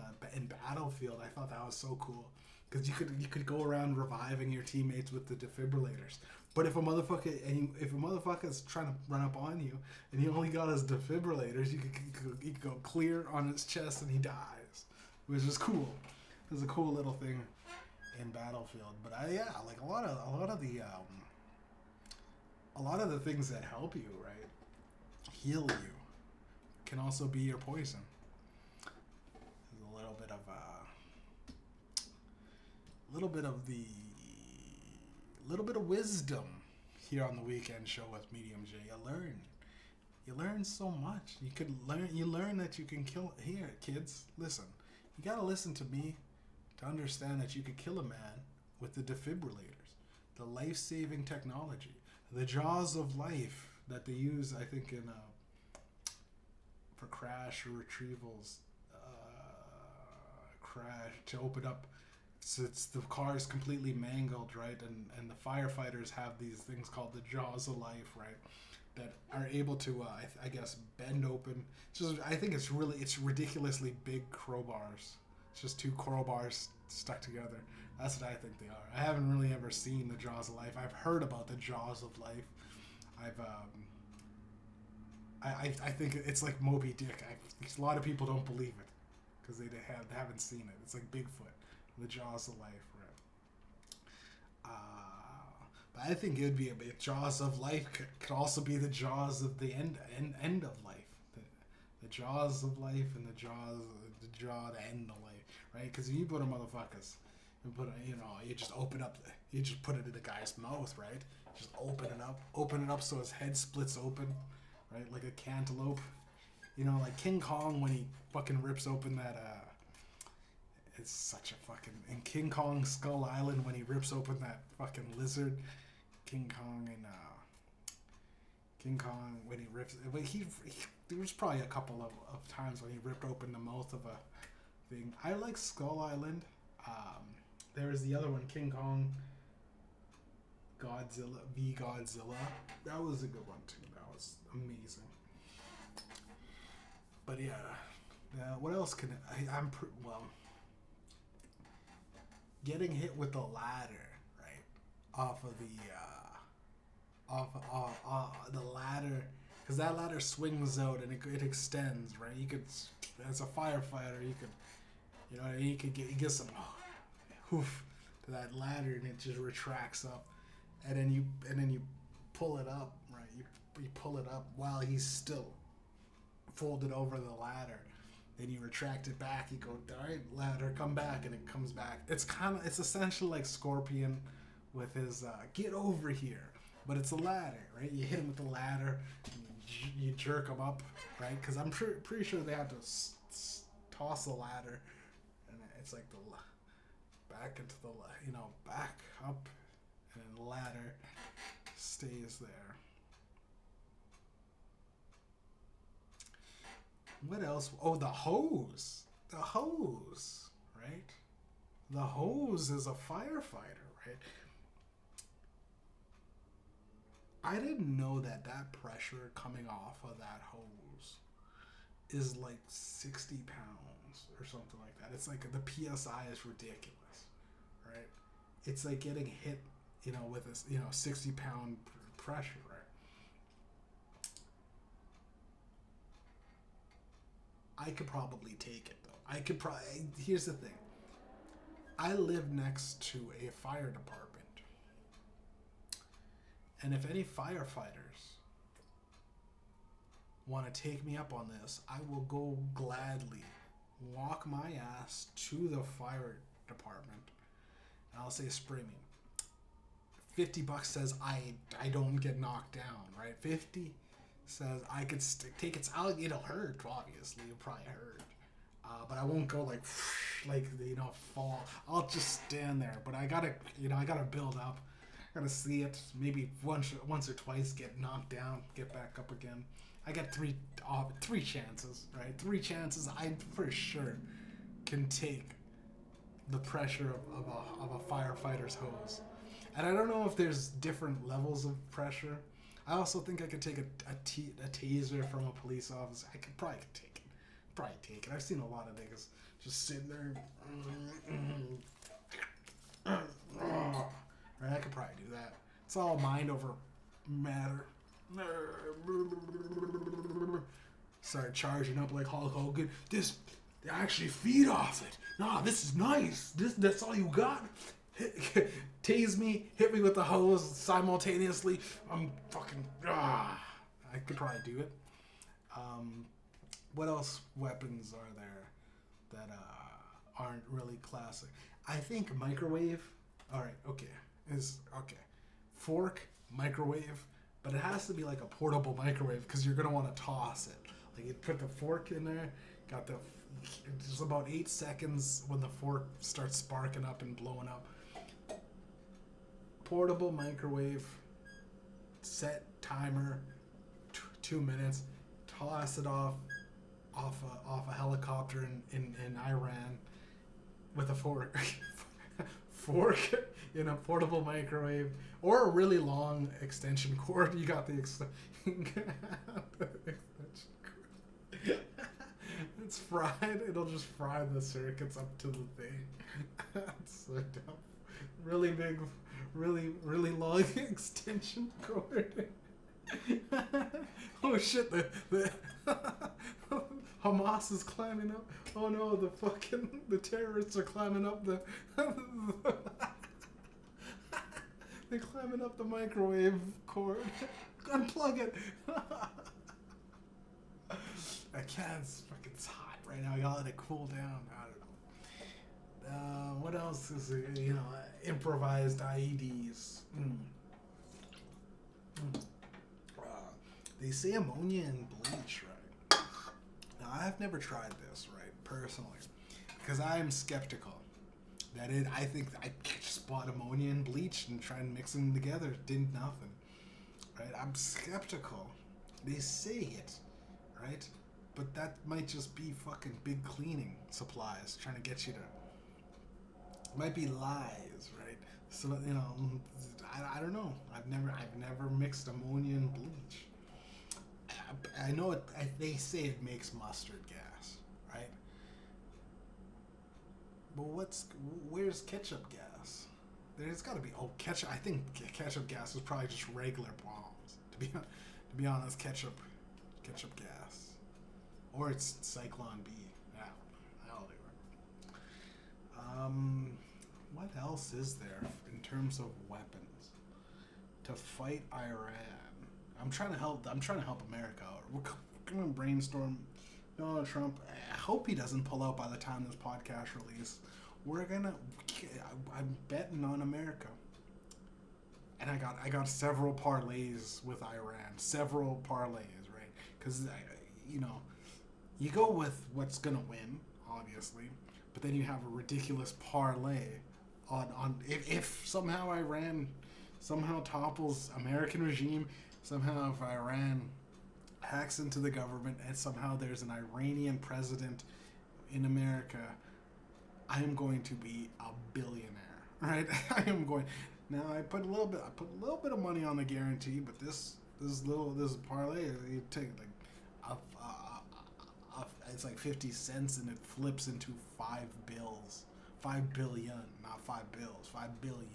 Speaker 1: Battlefield. I thought that was so cool because you could go around reviving your teammates with the defibrillators. But if a motherfucker's trying to run up on you and he only got his defibrillators, you could go clear on his chest and he dies, which is cool. It was a cool little thing in Battlefield. But like a lot of the things that help you, right, heal you, can also be your poison. There's a little bit of wisdom here on the weekend show with Mediumjay. You learn so much. You learn that you can kill. Here, kids, listen. You gotta listen to me to understand that you could kill a man with the defibrillators, the life-saving technology, the jaws of life that they use, I think, in for crash or retrievals, crash to open up. So it's the car is completely mangled, right? And the firefighters have these things called the jaws of life, right? That are able to, I guess, bend open. I think it's ridiculously big crowbars. It's just two crowbars stuck together. That's what I think they are. I haven't really ever seen the jaws of life. I've heard about the jaws of life. I think it's like Moby Dick. A lot of people don't believe it because they haven't seen it. It's like Bigfoot, the jaws of life, right? But I think it would be a bit. Jaws of life could also be the jaws of the end of life. The jaws of life and the jaw to end of life, right? Because you put a motherfuckers, you just open up, you just put it in the guy's mouth, right? Just open it up so his head splits open, right? Like a cantaloupe, like King Kong when he fucking rips open that It's such a fucking... In King Kong Skull Island, when he rips open that fucking lizard, King Kong and King Kong, when he rips... there was probably a couple of times when he ripped open the mouth of a thing. I like Skull Island. There was the other one, King Kong Godzilla v Godzilla. That was a good one too. That was amazing. But yeah, what else can well, getting hit with the ladder, right, off of the ladder, because that ladder swings out and it extends, right? You could, as a firefighter, you could, you could get some hoof to that ladder and it just retracts up, and then you pull it up, right? You pull it up while he's still folded over the ladder. Then you retract it back. You go, all right, ladder, come back, and it comes back. It's essentially like Scorpion with his get over here, but it's a ladder, right? You hit him with the ladder, and you jerk him up, right? Because I'm pretty sure they have to toss the ladder, and it's like the back into the back up, and then the ladder stays there. What else? Oh, the hose. The hose, right? The hose is a firefighter, right? I didn't know that pressure coming off of that hose is like 60 pounds or something like that. It's like the PSI is ridiculous, right? It's like getting hit, with a 60-pound pressure, right? I could probably take it though. Here's the thing. I live next to a fire department. And if any firefighters want to take me up on this, I will go gladly walk my ass to the fire department. And I'll say, spray me. $50 says I don't get knocked down, right? 50 says I could take it. It'll hurt, obviously. It'll probably hurt, but I won't go like fall. I'll just stand there. But I gotta build up. I gotta see it. Maybe once or twice get knocked down, get back up again. I got three chances, right? 3 chances. I for sure can take the pressure of a firefighter's hose, and I don't know if there's different levels of pressure. I also think I could take a taser from a police officer. I could probably take it. I've seen a lot of niggas just sitting there. Right, I could probably do that. It's all mind over matter. Start charging up like Hulk Hogan. They actually feed off it. Nah, this is nice. That's all you got? Tase me, hit me with the hose simultaneously. I'm fucking... I could probably do it. What else weapons are there that aren't really classic? I think microwave. Alright, okay. Fork, microwave, but it has to be like a portable microwave because you're going to want to toss it. Like you put the fork in there, just about 8 seconds when the fork starts sparking up and blowing up. Portable microwave, set timer, 2 minutes, toss it off a helicopter in Iran with a fork. Fork in a portable microwave or a really long extension cord. You got the extension cord. It's fried. It'll just fry the circuits up to the thing. That's so dumb. Really big, really long extension cord. Oh shit! The Hamas is climbing up. Oh no! The terrorists are climbing up the. They're climbing up the microwave cord. Unplug it. I can't. It's hot right now. I gotta let it cool down. I don't know. What else is there? Improvised IEDs. They say ammonia and bleach, right? Now, I've never tried this, right, personally. because I'm skeptical that I think I just bought ammonia and bleach and try and mix them together. Did nothing. Right? I'm skeptical. They say it, right? But that might just be fucking big cleaning supplies trying to get you to. It might be lies, right? So I don't know. I've never mixed ammonia and bleach. I know it. They say it makes mustard gas, right? But where's ketchup gas? There's got to be. Oh, ketchup. I think ketchup gas is probably just regular bombs. To be honest, ketchup gas, or it's Cyclone B. Yeah, that'll do it. What else is there in terms of weapons to fight Iran? I'm trying to help America out. We're gonna brainstorm Donald Trump. I hope he doesn't pull out by the time this podcast release. I'm betting on America. And I got several parlays with Iran. Several parlays, right? Because, you go with what's going to win, obviously. But then you have a ridiculous parlay on if somehow Iran somehow topples American regime, somehow if Iran hacks into the government, and somehow there's an Iranian president in America, I am going to be a billionaire, right? I am going. Now I put a little bit of money on the guarantee, but this parlay, you take like it's like 50 cents and it flips into 5 bills, 5 billion, not 5 bills, 5 billion,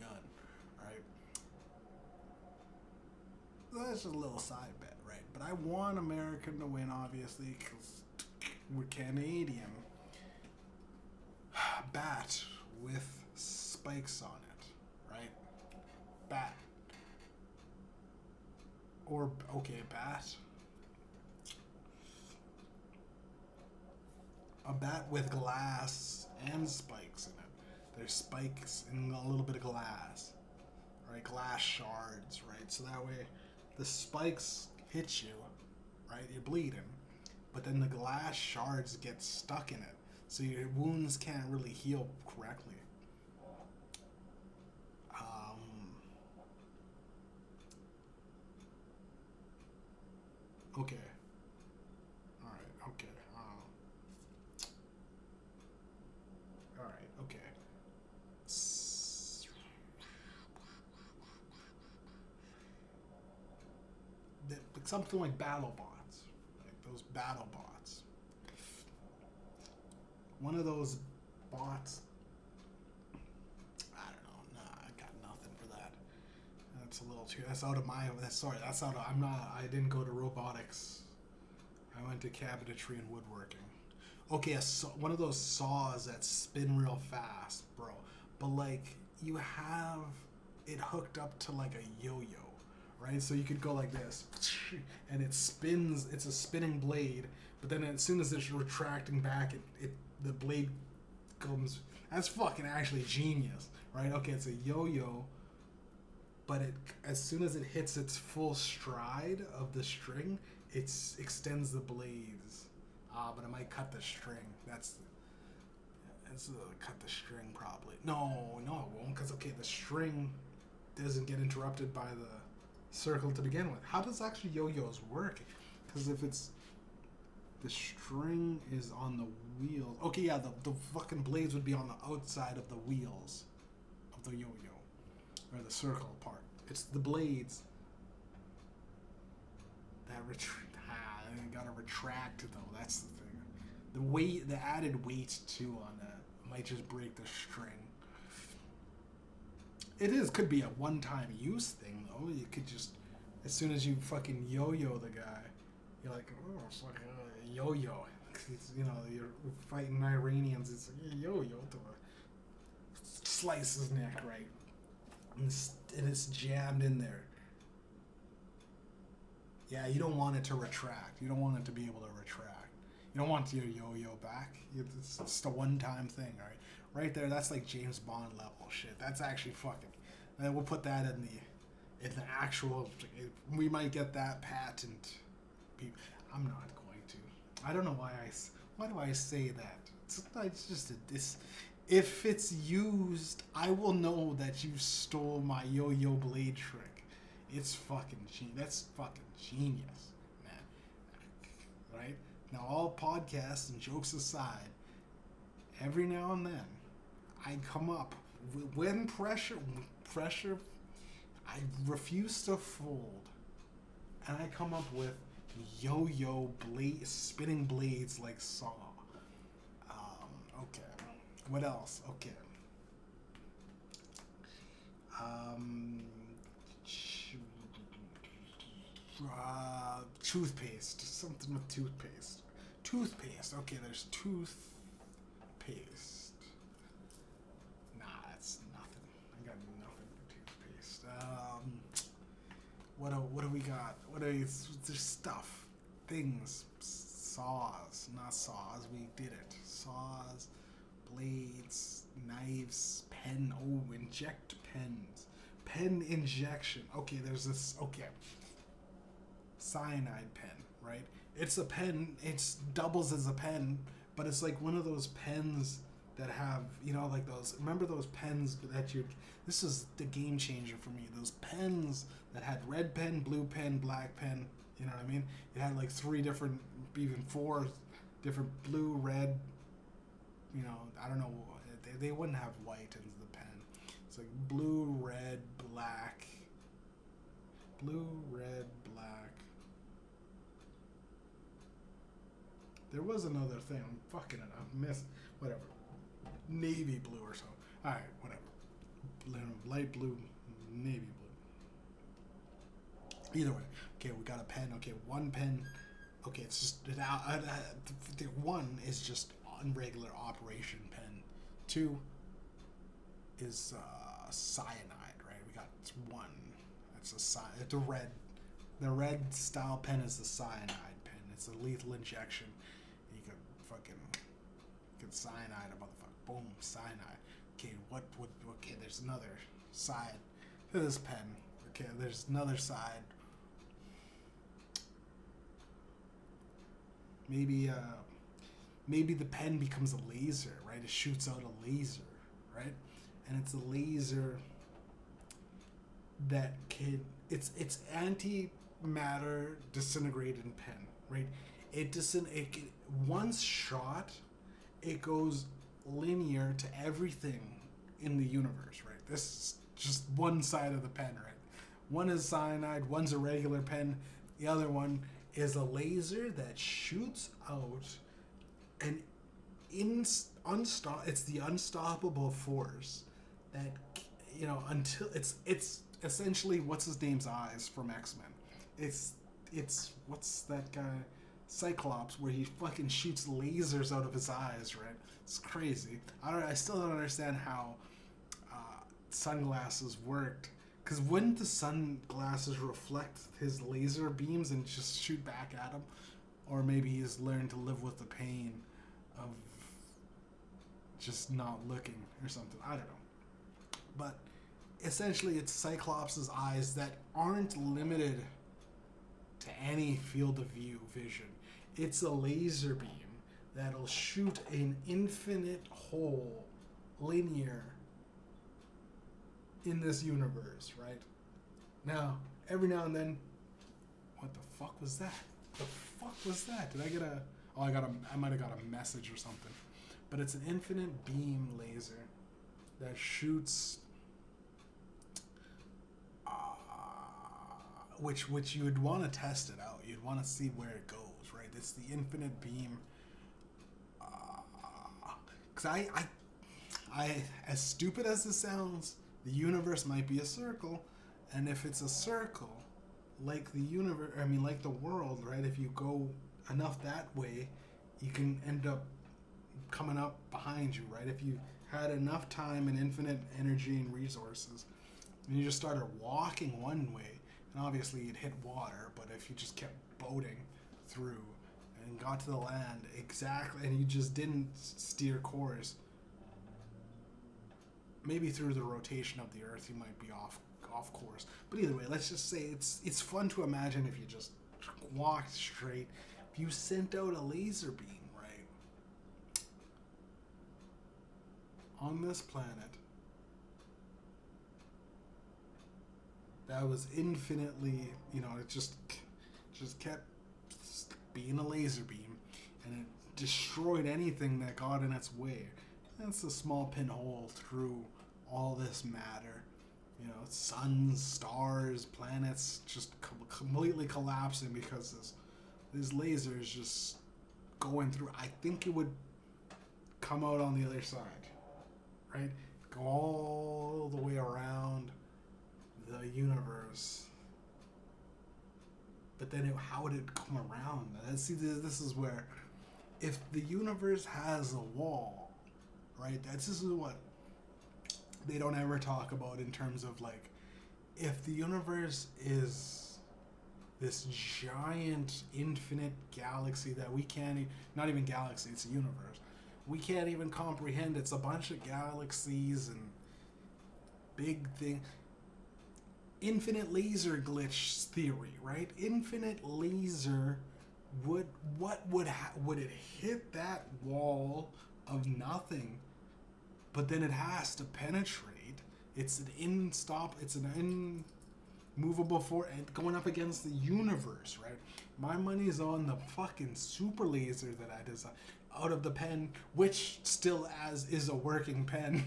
Speaker 1: right? That's just a little side bet, right? But I want America to win, obviously, because we're Canadian. Bat with spikes on it, right? Bat. Or, okay, bat. A bat with glass and spikes in it. There's spikes and a little bit of glass, right? Glass shards, right? So that way the spikes hit you, right? You're bleeding. But then the glass shards get stuck in it. So your wounds can't really heal correctly. Okay. All right. Okay. All right. Okay. Something like battle bots, like those battle bots. One of those bots. I don't know. Nah, I got nothing for that. That's a little too. That's out of my. Sorry, that's out of. I'm not. I didn't go to robotics. I went to cabinetry and woodworking. Okay, one of those saws that spin real fast, bro. But like you have it hooked up to like a yo-yo, right? So you could go like this, and it spins. It's a spinning blade. But then as soon as it's retracting back, the blade comes. That's fucking actually genius, right? Okay, it's a yo-yo, but as soon as it hits its full stride of the string, it extends the blades. But it might cut the string. That's cut the string probably. No, it won't. Because okay, the string doesn't get interrupted by the circle to begin with. How does actually yo-yos work? Because if it's the string is on the wheels. Okay, yeah, the fucking blades would be on the outside of the wheels of the yo-yo. Or the circle part. It's the blades that gotta retract though. That's the thing. The weight, the added weight too on that might just break the string. Could be a one-time use thing though. You could just, as soon as you fucking yo-yo the guy, you're like, oh, it's like a yo-yo. You're fighting Iranians. It's like a yo-yo to slice his neck, right? And it's jammed in there. Yeah, you don't want it to retract. You don't want it to be able to retract. You don't want your yo-yo back. It's just a one-time thing, all right? Right there, that's like James Bond level shit. That's actually fucking. And we'll put that in the actual. We might get that patent. I'm not going to. I don't know why do I say that. It's just a dis. If it's used, I will know that you stole my yo-yo blade trick. It's fucking that's fucking genius, man. Right? Now, all podcasts and jokes aside, every now and then, I come up when pressure. I refuse to fold, and I come up with yo-yo blade spinning blades like Saw. Okay. What else? Okay. Toothpaste. Something with toothpaste. Toothpaste. Okay, there's toothpaste. Nah, that's nothing. I got nothing for toothpaste. What do we got? There's stuff, things, saws, not saws. We did it. Saws, blades, knives, pen. Oh, inject pens. Pen injection. Okay, there's this. Okay, cyanide pen. Right? It's a pen. It's doubles as a pen, but it's like one of those pens that have, like those. Remember those pens that you. This is the game changer for me. Those pens that had red pen, blue pen, black pen. You know what I mean? It had like 3 different, even 4 different blue, red. I don't know. They wouldn't have white in the pen. It's like blue, red, black. Blue, red, black. There was another thing. I'm fucking it up. Whatever. Navy blue or so. Alright, whatever. Light blue, navy blue. Either way. Okay, we got a pen. Okay, one pen. Okay, it's just... the one is just on regular operation pen. 2 is cyanide, right? We got 1. That's the red. The red style pen is the cyanide pen. It's a lethal injection. You could cyanide a motherfucker. Boom, cyanide. Okay, okay, there's another side to this pen. Okay, there's another side. Maybe the pen becomes a laser, right? It shoots out a laser, right? And it's a laser that it's antimatter disintegrating pen, right? Once shot, it goes linear to everything in the universe, right? This is just one side of the pen, right? One is cyanide, one's a regular pen, the other one is a laser that shoots out an it's the unstoppable force that, until it's essentially what's his name's eyes from X-Men. It's what's that guy, Cyclops, where he fucking shoots lasers out of his eyes, right? It's crazy. I still don't understand how sunglasses worked, because wouldn't the sunglasses reflect his laser beams and just shoot back at him? Or maybe he's learned to live with the pain of just not looking or something. I don't know. But essentially it's Cyclops' eyes that aren't limited to any field of view vision. It's a laser beam that'll shoot an infinite hole, linear, in this universe, right? Now, every now and then, what the fuck was that? The fuck was that? Did I get a... Oh, I might have got a message or something. But it's an infinite beam laser that shoots... which you would want to test it out. You'd want to see where it goes, right? It's the infinite beam. Because I, as stupid as this sounds, the universe might be a circle, and if it's a circle, like the universe, like the world, right? If you go enough that way, you can end up coming up behind you, right? If you had enough time and infinite energy and resources, and you just started walking one way, and obviously you'd hit water, but if you just kept boating through and got to the land exactly, and you just didn't steer course, maybe through the rotation of the earth you might be off course. But either way, let's just say it's fun to imagine if you just walked straight. If you sent out a laser beam, right? on this planet that was infinitely, it just kept being a laser beam, and it destroyed anything that got in its way. That's a small pinhole through all this matter. Suns, stars, planets just completely collapsing because this laser is just going through. I think it would come out on the other side, right? Go all the way around the universe. But then how would it come around? See, this is where, if the universe has a wall, right? This is what they don't ever talk about in terms of, like, if the universe is this giant infinite galaxy that we can't, not even galaxy, it's a universe, we can't even comprehend. It's a bunch of galaxies and big thing. Infinite laser glitch theory, right? Infinite laser would it hit that wall of nothing, but then it has to penetrate. It's an immovable force going up against the universe, right? My money's on the fucking super laser that I designed out of the pen, which still is a working pen.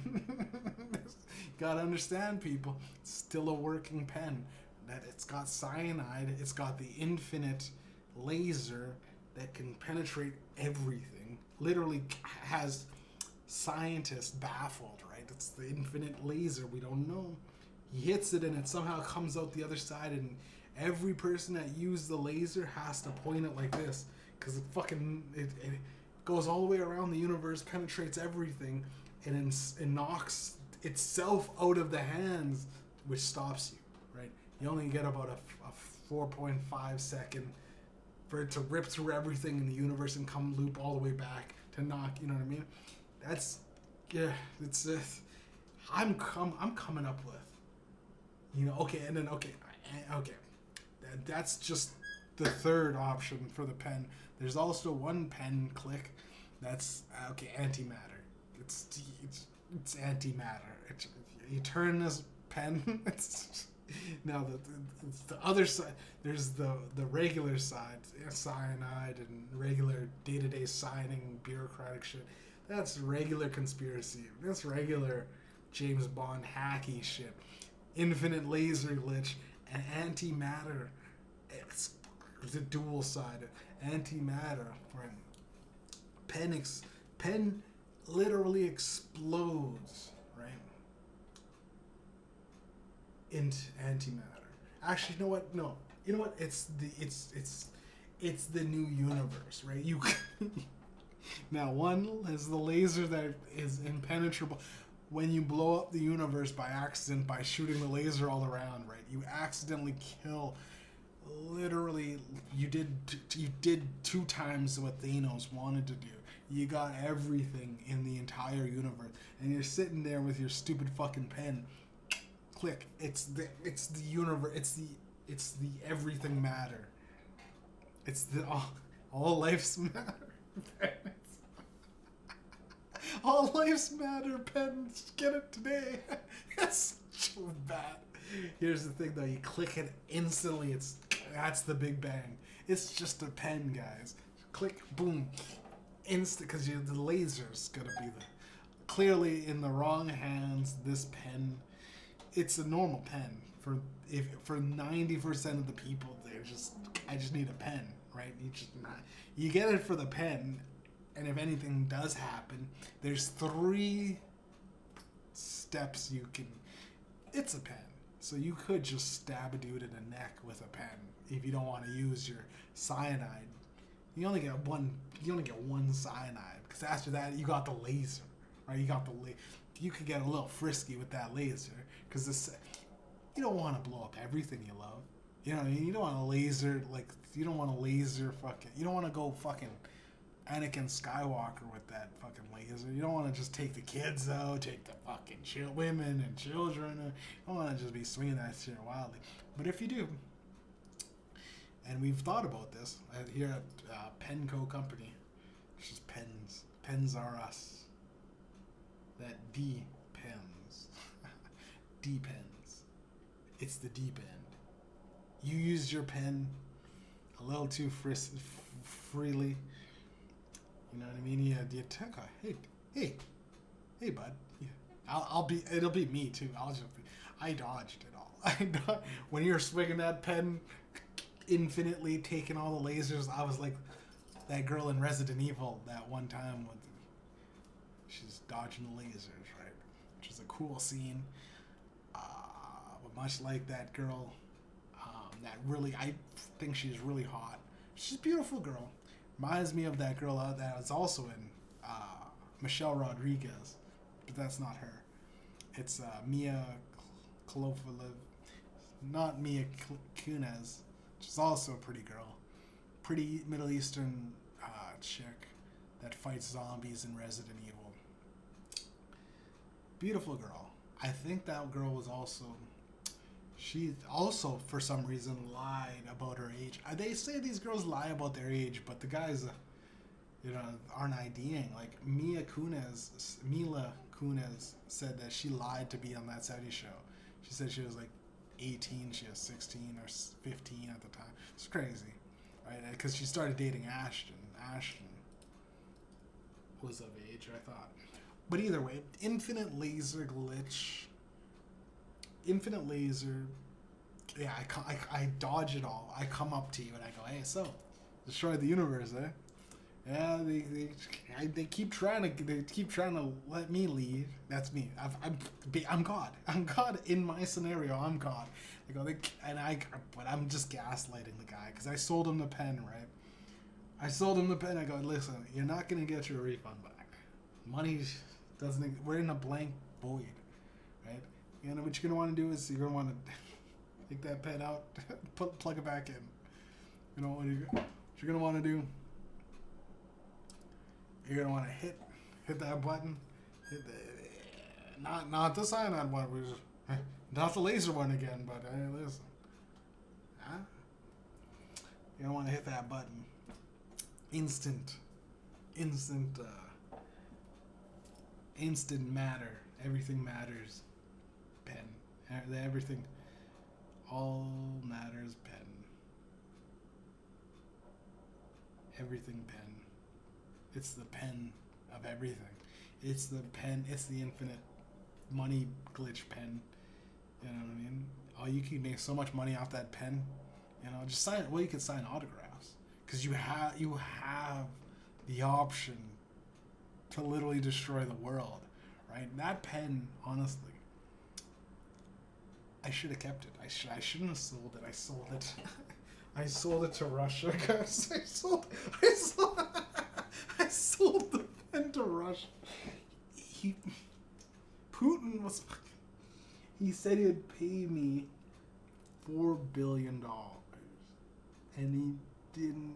Speaker 1: Gotta understand, people. It's still a working pen. That it's got cyanide. It's got the infinite laser that can penetrate everything. Literally has scientists baffled, right? It's the infinite laser. We don't know. He hits it and it somehow comes out the other side, and every person that used the laser has to point it like this, because it goes all the way around the universe, penetrates everything, and it knocks itself out of the hands, which stops you, right? You only get about a 4.5 second for it to rip through everything in the universe and come loop all the way back to knock. You know what I mean? That's, yeah. It's I'm coming up with, okay, and then okay. That's just the third option for the pen. There's also one pen click that's antimatter. It's antimatter. You turn this pen. Now the other side. There's the regular side, cyanide and regular day-to-day signing bureaucratic shit. That's regular conspiracy. That's regular James Bond hacky shit. Infinite laser glitch and antimatter. It's the dual side. Antimatter. Right. Pen literally explodes, right? Into antimatter. Actually, you know what? No. You know what? It's the new universe, right? You now, one is the laser that is impenetrable. When you blow up the universe by accident by shooting the laser all around, right? You accidentally kill. Literally, you did 2 times what Thanos wanted to do. You got everything in the entire universe, and you're sitting there with your stupid fucking pen. Click. It's the universe. It's the everything matter. It's the all lives matter. All lives matter, pen. Get it today. That's so bad. Here's the thing, though. You click it instantly. That's the Big Bang. It's just a pen, guys. Click, boom, instant. Because the laser's gonna be clearly in the wrong hands. This pen, it's a normal pen for 90% of the people. I just need a pen, right? You get it for the pen. And if anything does happen, there's 3 steps you can. It's a pen. So you could just stab a dude in the neck with a pen if you don't want to use your cyanide. You only get one cyanide, because after that you got the laser, right? You could get a little frisky with that laser, because you don't want to blow up everything you love. You know what I mean? You don't want to laser you don't want to laser fucking. You don't want to go fucking Anakin Skywalker with that fucking laser. You don't want to just take the kids out, take the fucking women and children. You don't want to just be swinging that shit wildly. But if you do, and we've thought about this here at Penco Company, it's just pens. Pens are us. that depends. Depends. It's the deep end. You used your pen a little too freely. You know what I mean? You took a hey, bud. Yeah. It'll be me too. I dodged it all. When you're swinging that pen infinitely, taking all the lasers, I was like that girl in Resident Evil that one time with she's dodging the lasers, right? Which is a cool scene. But much like that girl, I think she's really hot. She's a beautiful girl. Reminds me of that girl out that was also in Michelle Rodriguez, but that's not her. It's Mia Klofalev, not Mia Kunis. She's also a pretty girl, pretty Middle Eastern chick that fights zombies in Resident Evil. Beautiful girl. I think that girl was also. She also, for some reason, lied about her age. They say these girls lie about their age, but the guys, aren't IDing. Like Mila Kunis said that she lied to be on that Saudi show. She said she was like 18, she was 16 or 15 at the time. It's crazy, right? Because she started dating Ashton. Ashton was of age, I thought. But either way, infinite laser glitch. Infinite laser. Yeah, I dodge it all. I come up to you and I go, hey, so destroy the universe, eh? Yeah, they keep trying to let me lead. That's me. I'm God. I'm God in my scenario. I'm God. I go, but I'm just gaslighting the guy because I sold him the pen, right? I sold him the pen. I go, listen, you're not gonna get your refund back. Money doesn't. We're in a blank void, right? You know what you're gonna want to do is you're gonna want to take that pen out, plug it back in. You know what you're gonna want to do. You're gonna want to hit that button. Hit the, not the cyanide one. Not the laser one again. But hey, listen, huh? You're gonna want to hit that button. Instant matter. Everything matters. Pen. Everything. All matters. Pen. Everything pen. It's the pen of everything. It's the pen. It's the infinite money glitch pen. You know what I mean? Oh, you can make so much money off that pen. You know, just sign. Well, you can sign autographs because you have the option to literally destroy the world, right? And that pen, honestly, I should have kept it. I shouldn't have sold it. I sold it. I sold it to Russia, guys. I sold the pen to Russia. Putin was. He said he'd pay me $4 billion, and he didn't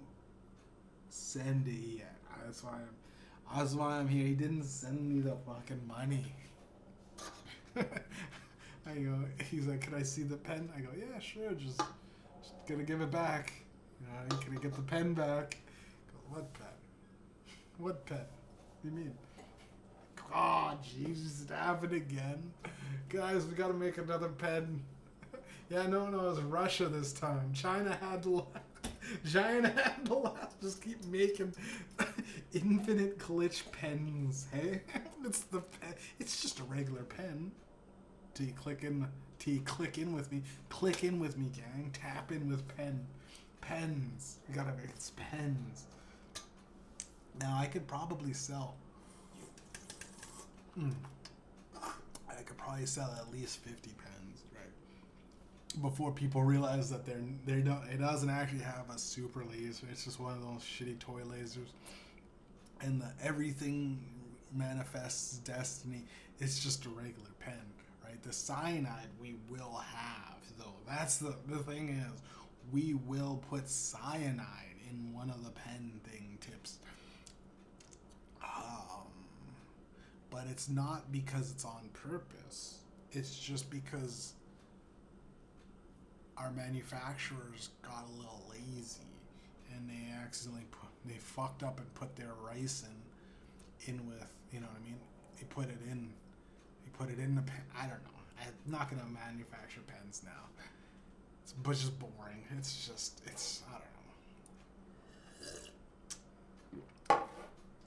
Speaker 1: send it yet. That's why I'm here. He didn't send me the fucking money. I go. He's like, "Can I see the pen?" I go, "Yeah, sure. Just gonna give it back. You know, can I get the pen back?" I go, "What pen? What pen? What do you mean?" Oh, Jesus, it happened again. Guys, we gotta make another pen. Yeah, no, it was Russia this time. China had to laugh. Just keep making infinite glitch pens, hey? It's the pen. It's just a regular pen. Till you click in with me. Click in with me, gang. Tap in with pen. Pens. We gotta make it's pens. Now, I could probably sell... I could probably sell at least 50 pens, right? Before people realize that it doesn't actually have a super laser. It's just one of those shitty toy lasers. And everything manifests destiny. It's just a regular pen, right? The cyanide we will have, though. That's the thing is, we will put cyanide in one of the pen thing tips. But it's not because it's on purpose. It's just because our manufacturers got a little lazy and they fucked up and put their rice in with, you know what I mean, he put it in. He put it in the pen. I don't know. I'm not gonna manufacture pens now. But just boring. It's I don't know.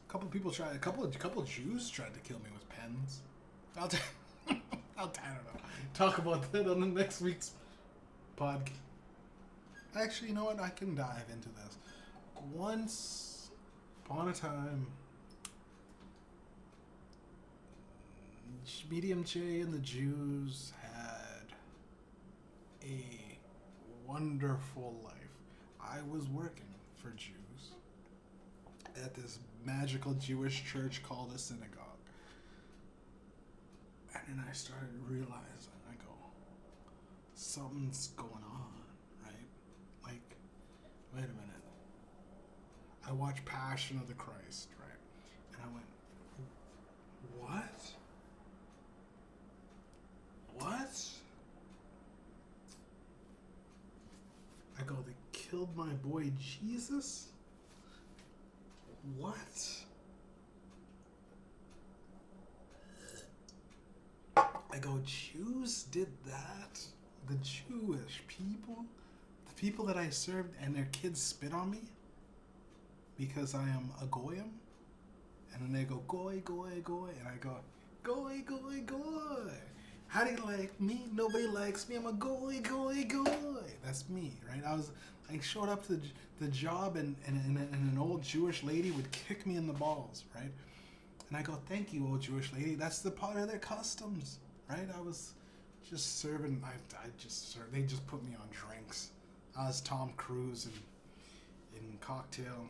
Speaker 1: A couple of Jews tried to kill me with pens. I don't know. Talk about that on the next week's podcast. Actually, you know what? I can dive into this. Once upon a time, Mediumjay and the Jews had a wonderful life. I was working for Jews at this magical Jewish church called a synagogue. And then I started realizing, I go, something's going on, right? Like, wait a minute. I watched Passion of the Christ, right? And I went, what? What? I go, they killed my boy Jesus? What? I go, Jews did that? The Jewish people? The people that I served and their kids spit on me? Because I am a goyim? And then they go, goy, goy, goy. And I go, goy, goy, goy. How do you like me? Nobody likes me. I'm a goy, goy, goy. That's me, right? I showed up to the job and an old Jewish lady would kick me in the balls, right? And I go, thank you, old Jewish lady. That's the part of their customs, right? I was just serving. I just served. They just put me on drinks. I was Tom Cruise in Cocktail.